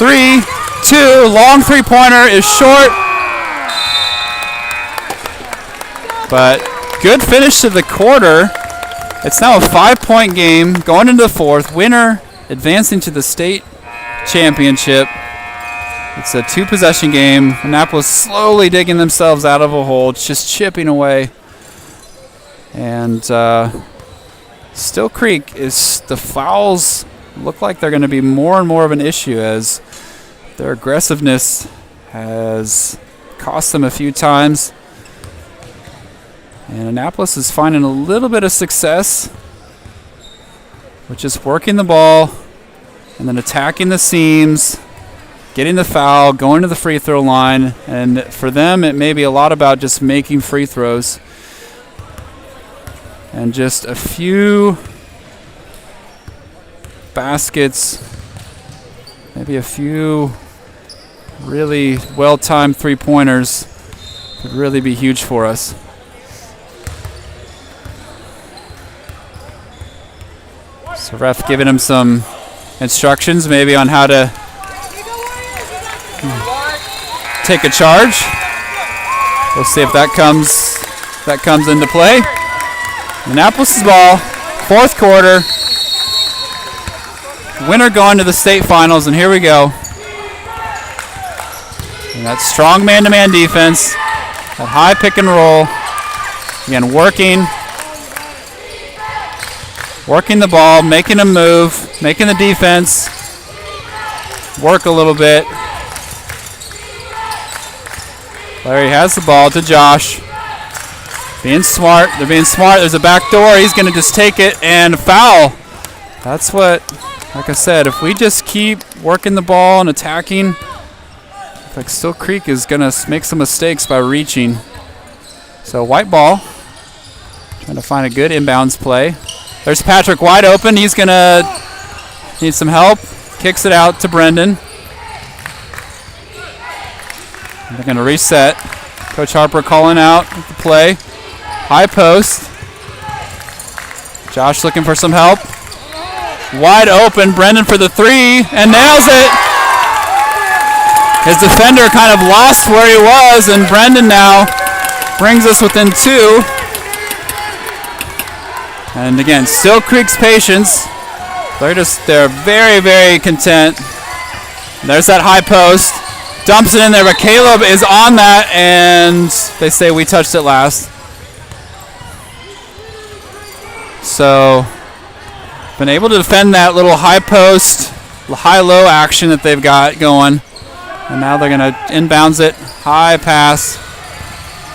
3, 2. Long three-pointer is short. But good finish to the quarter. It's now a 5-point game going into the fourth. Winner advancing to the state championship. It's a 2-possession game. Annapolis slowly digging themselves out of a hole, just chipping away. And Still Creek is, the fouls look like they're going to be more and more of an issue as their aggressiveness has cost them a few times. And Annapolis is finding a little bit of success with just working the ball and then attacking the seams, getting the foul, going to the free throw line. And for them, it may be a lot about just making free throws. And just a few baskets, maybe a few really well-timed three-pointers could really be huge for us. So ref giving him some instructions maybe on how to take a charge. We'll see if that comes into play. Annapolis' ball, fourth quarter. Winner going to the state finals, and here we go. And that strong man-to-man defense, that high pick and roll. Again, working the ball, making a move, making the defense work a little bit. Larry has the ball to Josh. Being smart. They're being smart. There's a back door. He's going to just take it and foul. That's what, like I said, if we just keep working the ball and attacking, like Still Creek is going to make some mistakes by reaching. So white ball. Trying to find a good inbounds play. There's Patrick wide open. He's going to need some help. Kicks it out to Brendan. They're going to reset. Coach Harper calling out the play. High post. Josh looking for some help. Wide open. Brendan for the three and nails it. His defender kind of lost where he was, and Brendan now brings us within 2. And again, Still Creek's patience. They're very, very content. There's that high post. Dumps it in there, but Caleb is on that, and they say we touched it last. So, been able to defend that little high post, high-low action that they've got going. And now they're going to inbounds it, high pass.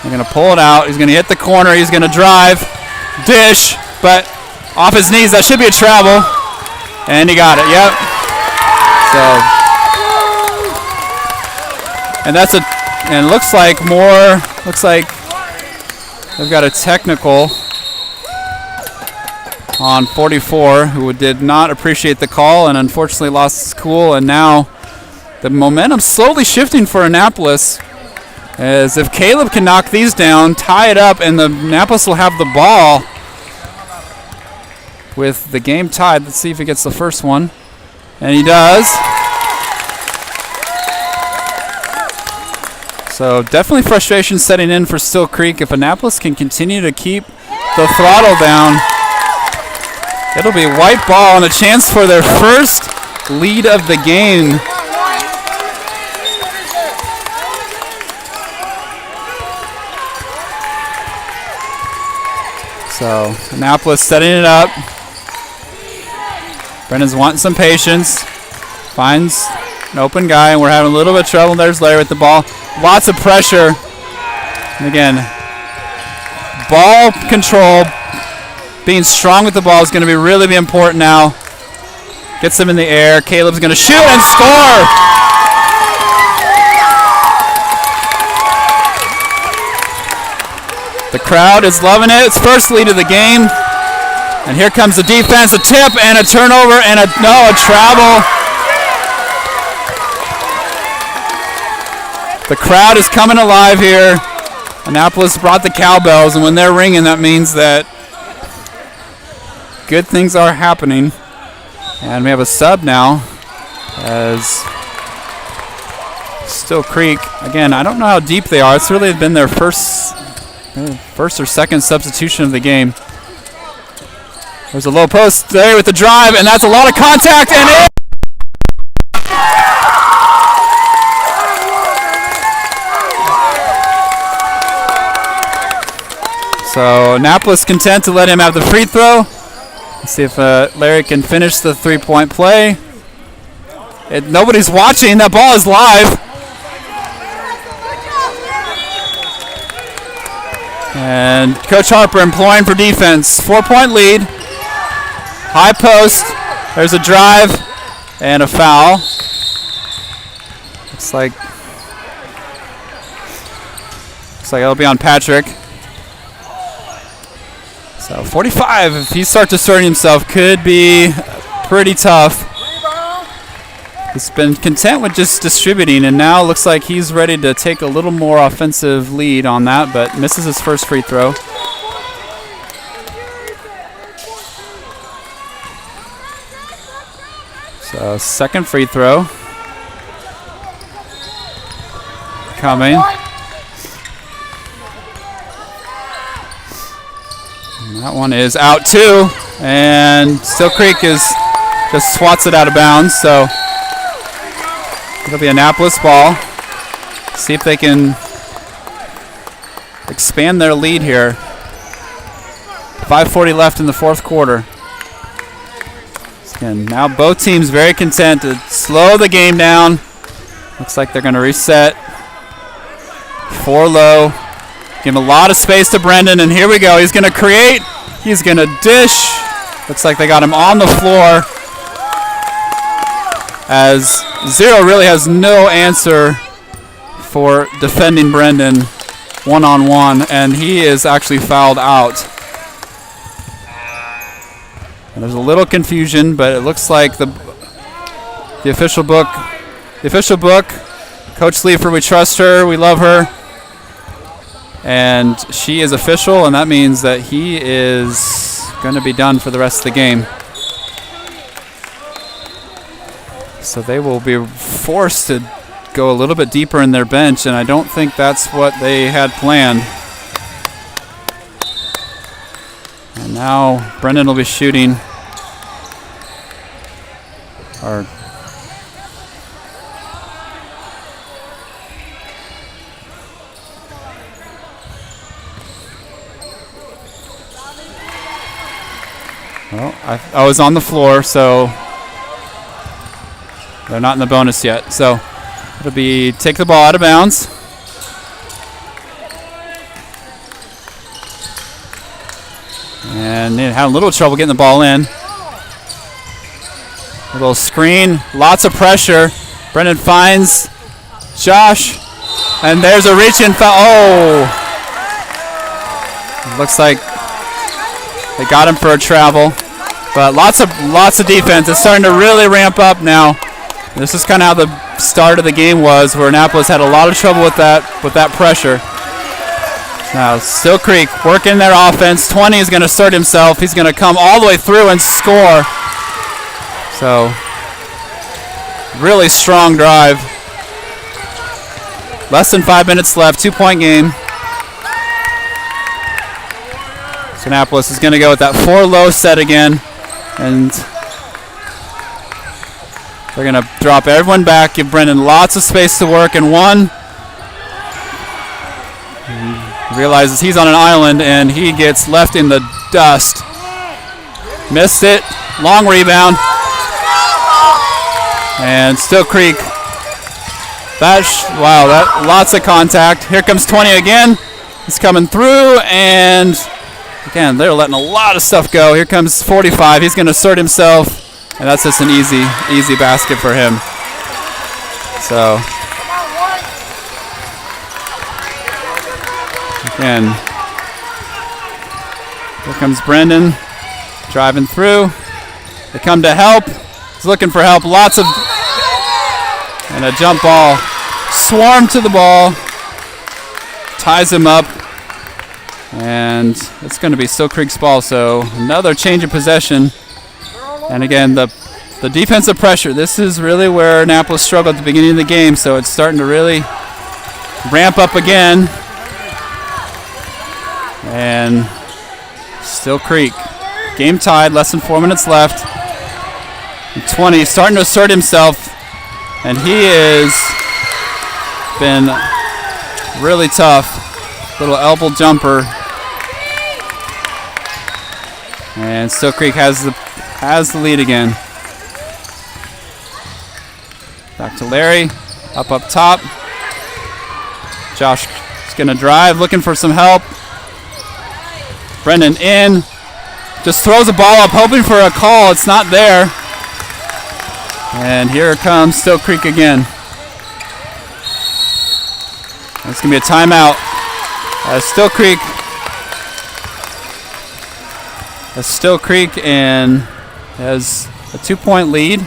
They're going to pull it out. He's going to hit the corner. He's going to drive, dish, but off his knees. That should be a travel. And he got it, yep. So, and that's and looks like they've got a technical on 44, who did not appreciate the call and unfortunately lost his cool. And now the momentum slowly shifting for Annapolis, as if Caleb can knock these down, tie it up, and the Annapolis will have the ball with the game tied. Let's see if he gets the first one. And he does. So definitely frustration setting in for Still Creek. If Annapolis can continue to keep the throttle down, it'll be white ball and a chance for their first lead of the game. So Annapolis setting it up. Brendan's wanting some patience. Finds an open guy, and we're having a little bit of trouble. There's Larry with the ball. Lots of pressure. And again, ball control, being strong with the ball is going to really be important now. Gets him in the air. Caleb's going to shoot and score. The crowd is loving it. It's first lead of the game. And here comes the defense, a tip and a turnover and a travel. The crowd is coming alive here. Annapolis brought the cowbells, and when they're ringing, that means that good things are happening. And we have a sub now as Still Creek. Again, I don't know how deep they are. It's really been their first or second substitution of the game. There's a low post there with the drive, and that's a lot of contact, and it. So Annapolis content to let him have the free throw. Let's see if Larry can finish the three-point play. Nobody's watching. That ball is live. And Coach Harper employing for defense. 4-point lead. High post. There's a drive and a foul. Looks like it'll be on Patrick. So 45, if he starts asserting himself, could be pretty tough. He's been content with just distributing, and now looks like he's ready to take a little more offensive lead on that, but misses his first free throw. So second free throw coming. And that one is out too, and Still Creek just swats it out of bounds, so it'll be Annapolis ball. See if they can expand their lead here. 5:40 left in the fourth quarter. And now both teams very content to slow the game down. Looks like they're going to reset. 4 low. Give a lot of space to Brendan, and here we go. He's going to create. He's going to dish. Looks like they got him on the floor, as Zero really has no answer for defending Brendan one-on-one, and he is actually fouled out. And there's a little confusion, but it looks like the official book, Coach Sleefer, we trust her, we love her, and she is official, and that means that he is going to be done for the rest of the game. So they will be forced to go a little bit deeper in their bench, and I don't think that's what they had planned. And now Brendan will be shooting. Well, I was on the floor, so they're not in the bonus yet. So it'll be take the ball out of bounds. And they had a little trouble getting the ball in. A little screen, lots of pressure. Brendan finds Josh, and there's a reach in foul. Oh! It looks like they got him for a travel, but lots of defense. It's starting to really ramp up now. This is kind of how the start of the game was, where Annapolis had a lot of trouble with that pressure. Now Still Creek working their offense. 20 is going to assert himself. He's going to come all the way through and score. So really strong drive. Less than 5 minutes left. 2-point game. So Annapolis is going to go with that 4-low set again, and they're going to drop everyone back, give Brendan lots of space to work, and one. He realizes he's on an island, and he gets left in the dust. Missed it. Long rebound. And Still Creek. That lots of contact. Here comes 20 again. He's coming through, and again, they're letting a lot of stuff go. Here comes 45. He's going to assert himself. And that's just an easy basket for him. So, again, here comes Brendan driving through. They come to help. He's looking for help. And a jump ball. Swarm to the ball. Ties him up. And it's going to be Still Creek's ball. So another change of possession. And again, the the defensive pressure. This is really where Annapolis struggled at the beginning of the game, so it's starting to really ramp up again. And still Creek. Game tied, less than 4 minutes left. 20, starting to assert himself, and he has been really tough. Little elbow jumper. And still Creek has the lead again. Back to Larry, up top. Josh is going to drive, looking for some help. Brendan in, just throws the ball up, hoping for a call. It's not there. And here comes Still Creek again. It's going to be a timeout. Still Creek and has a 2-point lead.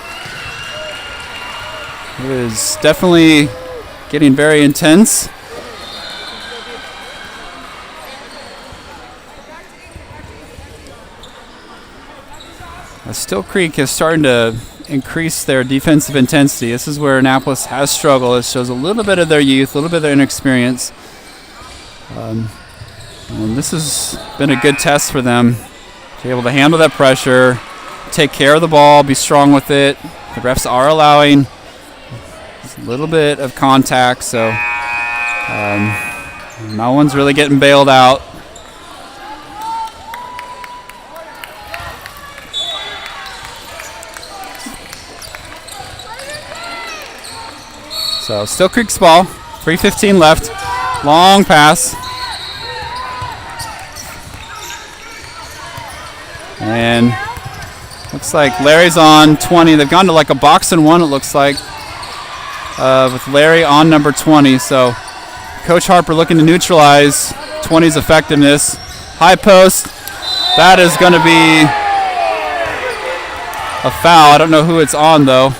It is definitely getting very intense. Still Creek is starting to increase their defensive intensity. This is where Annapolis has struggled. It shows a little bit of their youth, a little bit of their inexperience. And this has been a good test for them to be able to handle that pressure, take care of the ball, be strong with it. The refs are allowing a little bit of contact, so no one's really getting bailed out. So still Creek's ball, 3:15 left, long pass. And looks like Larry's on 20. They've gone to like a box and one, it looks like, with Larry on number 20. So Coach Harper looking to neutralize 20's effectiveness. High post, that is going to be a foul. I don't know who it's on though.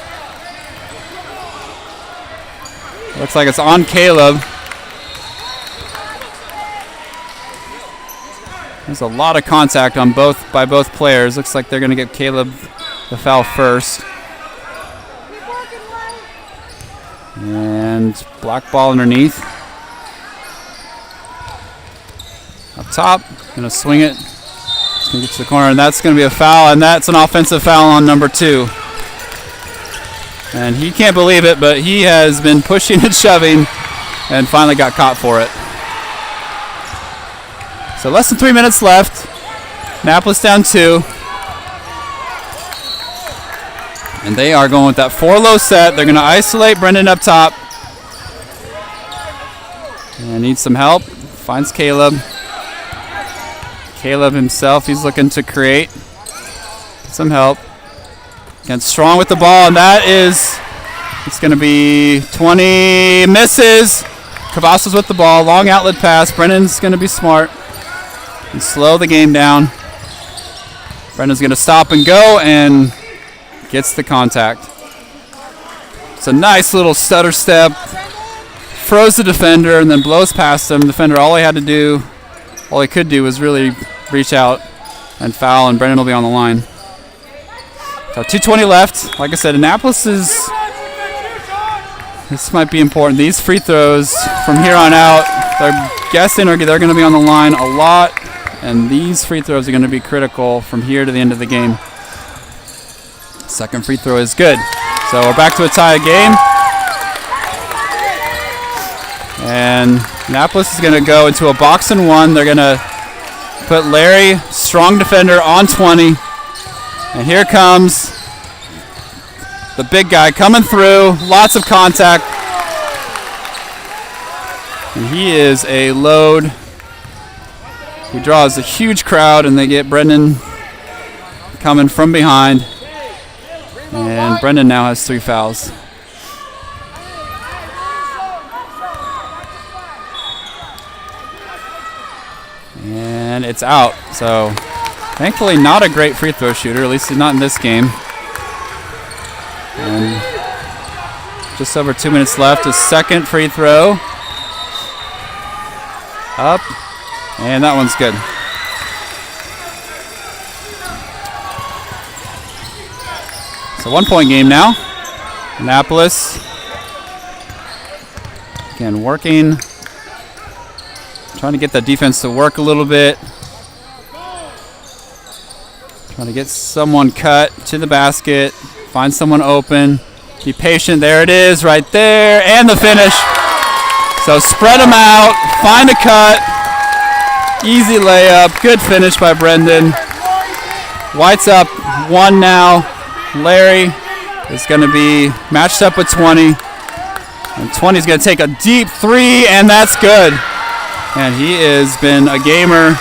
Looks like it's on Caleb. There's a lot of contact on by both players. Looks like they're going to give Caleb the foul first. And black ball underneath. Up top, going to swing it. It's going to get to the corner, and that's going to be a foul, and that's an offensive foul on number 2. And he can't believe it, but he has been pushing and shoving and finally got caught for it. So less than 3 minutes left. Annapolis down 2. And they are going with that 4-low set. They're going to isolate Brendan up top. And needs some help. Finds Caleb. Caleb himself, he's looking to create some help. Again, strong with the ball, and that is, it's going to be 20, misses. Cavazos with the ball, long outlet pass. Brennan's going to be smart and slow the game down. Brennan's going to stop and go and gets the contact. It's a nice little stutter step. Froze the defender and then blows past him. Defender, all he could do was really reach out and foul, and Brennan will be on the line. So 2:20 left. Like I said, Annapolis is, this might be important. These free throws from here on out, they're guessing they're going to be on the line a lot, and these free throws are going to be critical from here to the end of the game. Second free throw is good. So we're back to a tie game. And Annapolis is going to go into a box and one. They're going to put Larry, strong defender, on 20. And here comes the big guy coming through. Lots of contact. And he is a load. He draws a huge crowd, and they get Brendan coming from behind. And Brendan now has 3 fouls. And it's out. So thankfully not a great free throw shooter, at least not in this game. And just over 2 minutes left. His second free throw. Up. And that one's good. It's a 1-point game now. Annapolis again working, trying to get the defense to work a little bit. Trying to get someone cut to the basket, find someone open, be patient. There it is right there, and the finish. So spread them out, find a cut, easy layup, good finish by Brendan. White's up 1 now. Larry is going to be matched up with 20. And 20 is going to take a deep 3, and that's good. And he has been a gamer,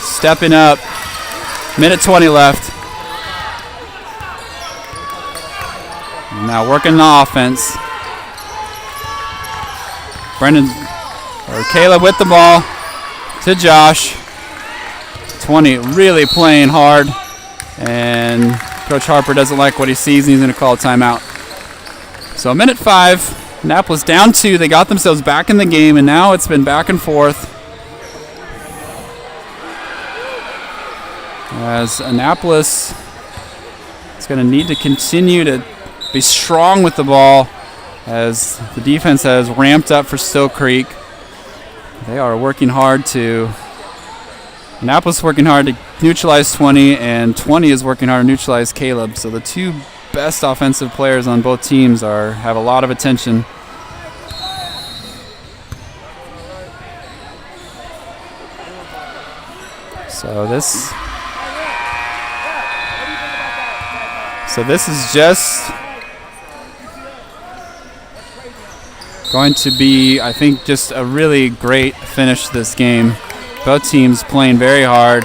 stepping up. Minute 20 left. Now working the offense. Caleb with the ball to Josh. 20 really playing hard. And Coach Harper doesn't like what he sees, and he's going to call a timeout. So minute 5. Annapolis down 2. They got themselves back in the game, and now it's been back and forth. As Annapolis is going to need to continue to be strong with the ball as the defense has ramped up for Still Creek. They are working hard to, Annapolis working hard to neutralize 20, and 20 is working hard to neutralize Caleb. So the two best offensive players on both teams have a lot of attention. So this is just going to be, I think, just a really great finish to this game. Both teams playing very hard.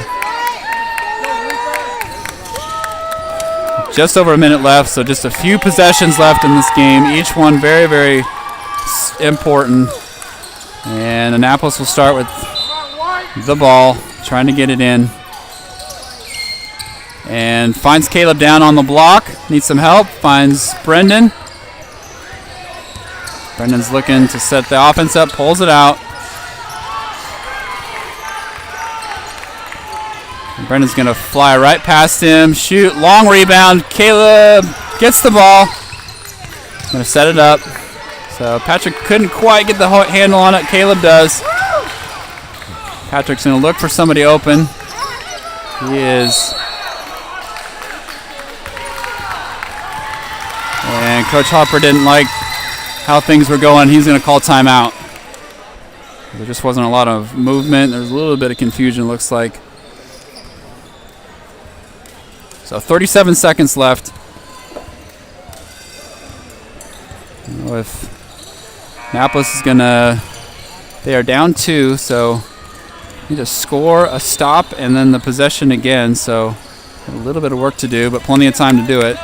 Just over a minute left, so just a few possessions left in this game. Each one very, very important. And Annapolis will start with the ball, trying to get it in. And finds Caleb down on the block. Needs some help. Finds Brendan. Brendan's looking to set the offense up. Pulls it out. And Brendan's going to fly right past him. Shoot. Long rebound. Caleb gets the ball. Going to set it up. So Patrick couldn't quite get the handle on it. Caleb does. Patrick's going to look for somebody open. He is. And Coach Harper didn't like how things were going. He's going to call timeout. There just wasn't a lot of movement. There's a little bit of confusion, looks like. So 37 seconds left. If Annapolis is going to, they are down 2, so need to score, a stop, and then the possession again. So a little bit of work to do, but plenty of time to do it.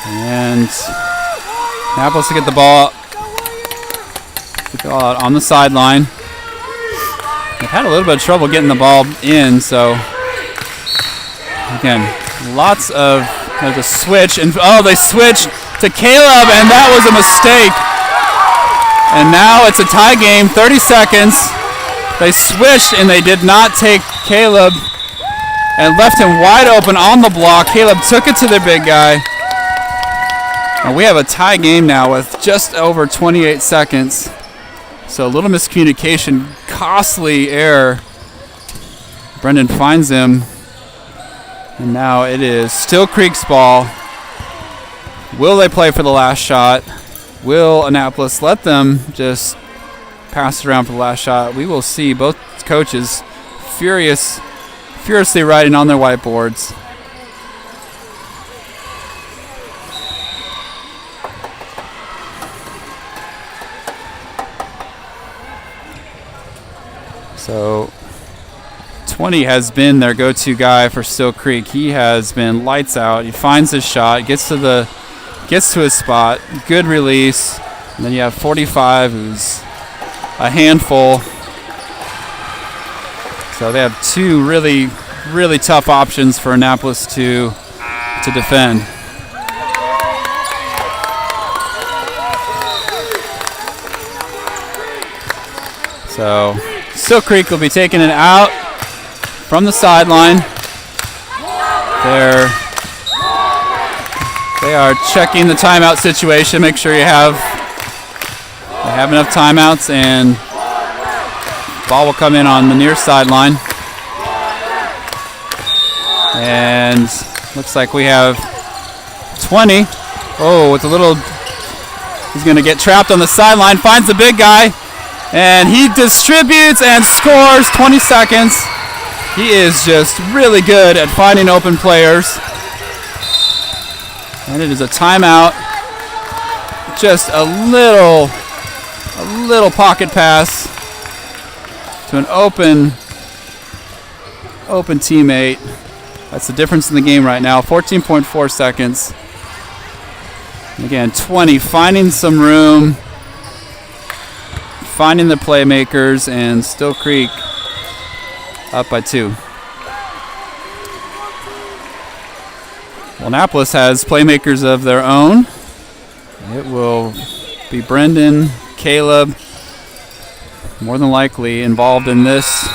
And Annapolis to get the ball out on the sideline. They've had a little bit of trouble getting the ball in, so again, lots of, there's a switch, and they switched to Caleb, and that was a mistake. And now it's a tie game, 30 seconds. They switched, and they did not take Caleb and left him wide open on the block. Caleb took it to their big guy. And we have a tie game now with just over 28 seconds. So a little miscommunication, costly error. Brendan finds him. And now it is Still Creek's ball. Will they play for the last shot? Will Annapolis let them just pass it around for the last shot? We will see. Both coaches furiously writing on their whiteboards. So 20 has been their go-to guy for Still Creek. He has been lights out. He finds his shot, gets to his spot, good release. And then you have 45, who's a handful. So they have two really, really tough options for Annapolis to defend. So Still Creek will be taking it out from the sideline. They are checking the timeout situation. Make sure they have enough timeouts, and ball will come in on the near sideline. And looks like we have 20. Oh, with a little, he's going to get trapped on the sideline, finds the big guy, and he distributes and scores. 20 seconds. He is just really good at finding open players. And it is a timeout. Just a little pocket pass to an open teammate. That's the difference in the game right now. 14.4 seconds. And again, 20, finding some room, finding the playmakers, and Still Creek up by 2. Well, Annapolis has playmakers of their own. It will be Brendan, Caleb, more than likely involved in this.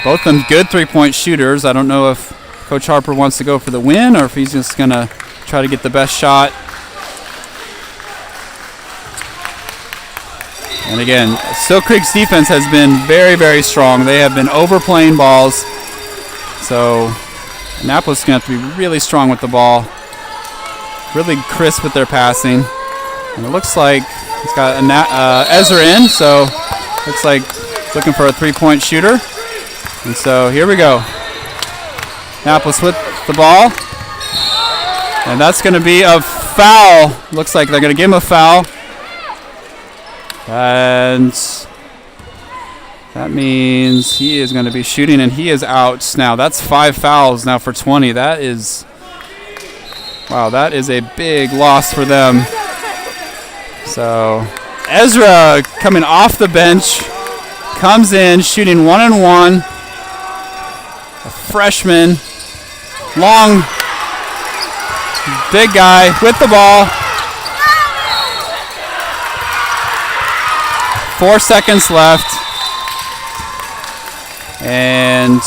Both of them good three-point shooters. I don't know if Coach Harper wants to go for the win or if he's just going to try to get the best shot. And again, Still Creek's defense has been very, very strong. They have been overplaying balls. So Annapolis is going to have to be really strong with the ball, really crisp with their passing. And it looks like he's got Ezra in, so looks like looking for a three-point shooter. And so here we go. Annapolis with the ball. And that's going to be a foul. Looks like they're going to give him a foul. And that means he is going to be shooting, and he is out now. That's 5 fouls now for 20. That is, wow, that is a big loss for them. So Ezra coming off the bench, comes in, shooting 1-and-1. A freshman, long, big guy with the ball. 4 seconds left. And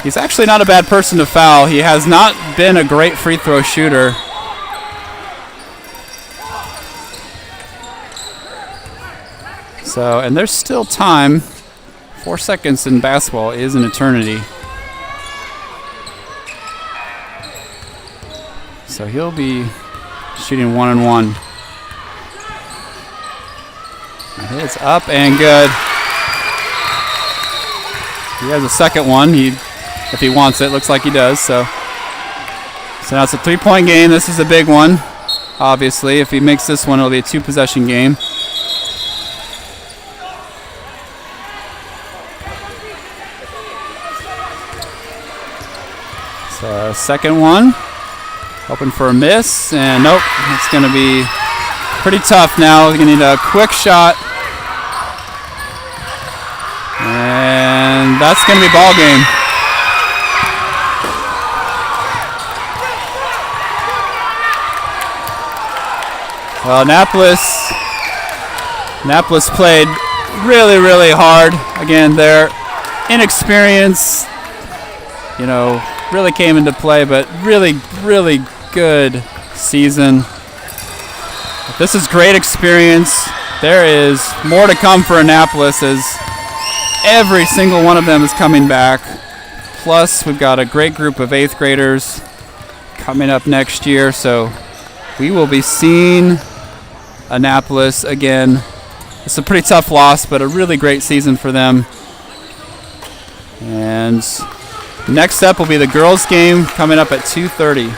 he's actually not a bad person to foul. He has not been a great free throw shooter. So, and there's still time. 4 seconds in basketball is an eternity. So he'll be shooting 1-and-1. It's up and good. He has a second one. If he wants it, looks like he does. So now it's a 3-point game. This is a big one. Obviously, if he makes this one, it'll be a 2-possession game. So second one, hoping for a miss, and nope. It's going to be pretty tough now. We're going to need a quick shot. And that's going to be ball game. Well, Annapolis played really, really hard. Again, their inexperience, really came into play, but really, really good season. This is great experience. There is more to come for Annapolis as every single one of them is coming back. Plus, we've got a great group of 8th graders coming up next year, so we will be seeing Annapolis again. It's a pretty tough loss, but a really great season for them. And next up will be the girls' game coming up at 2:30.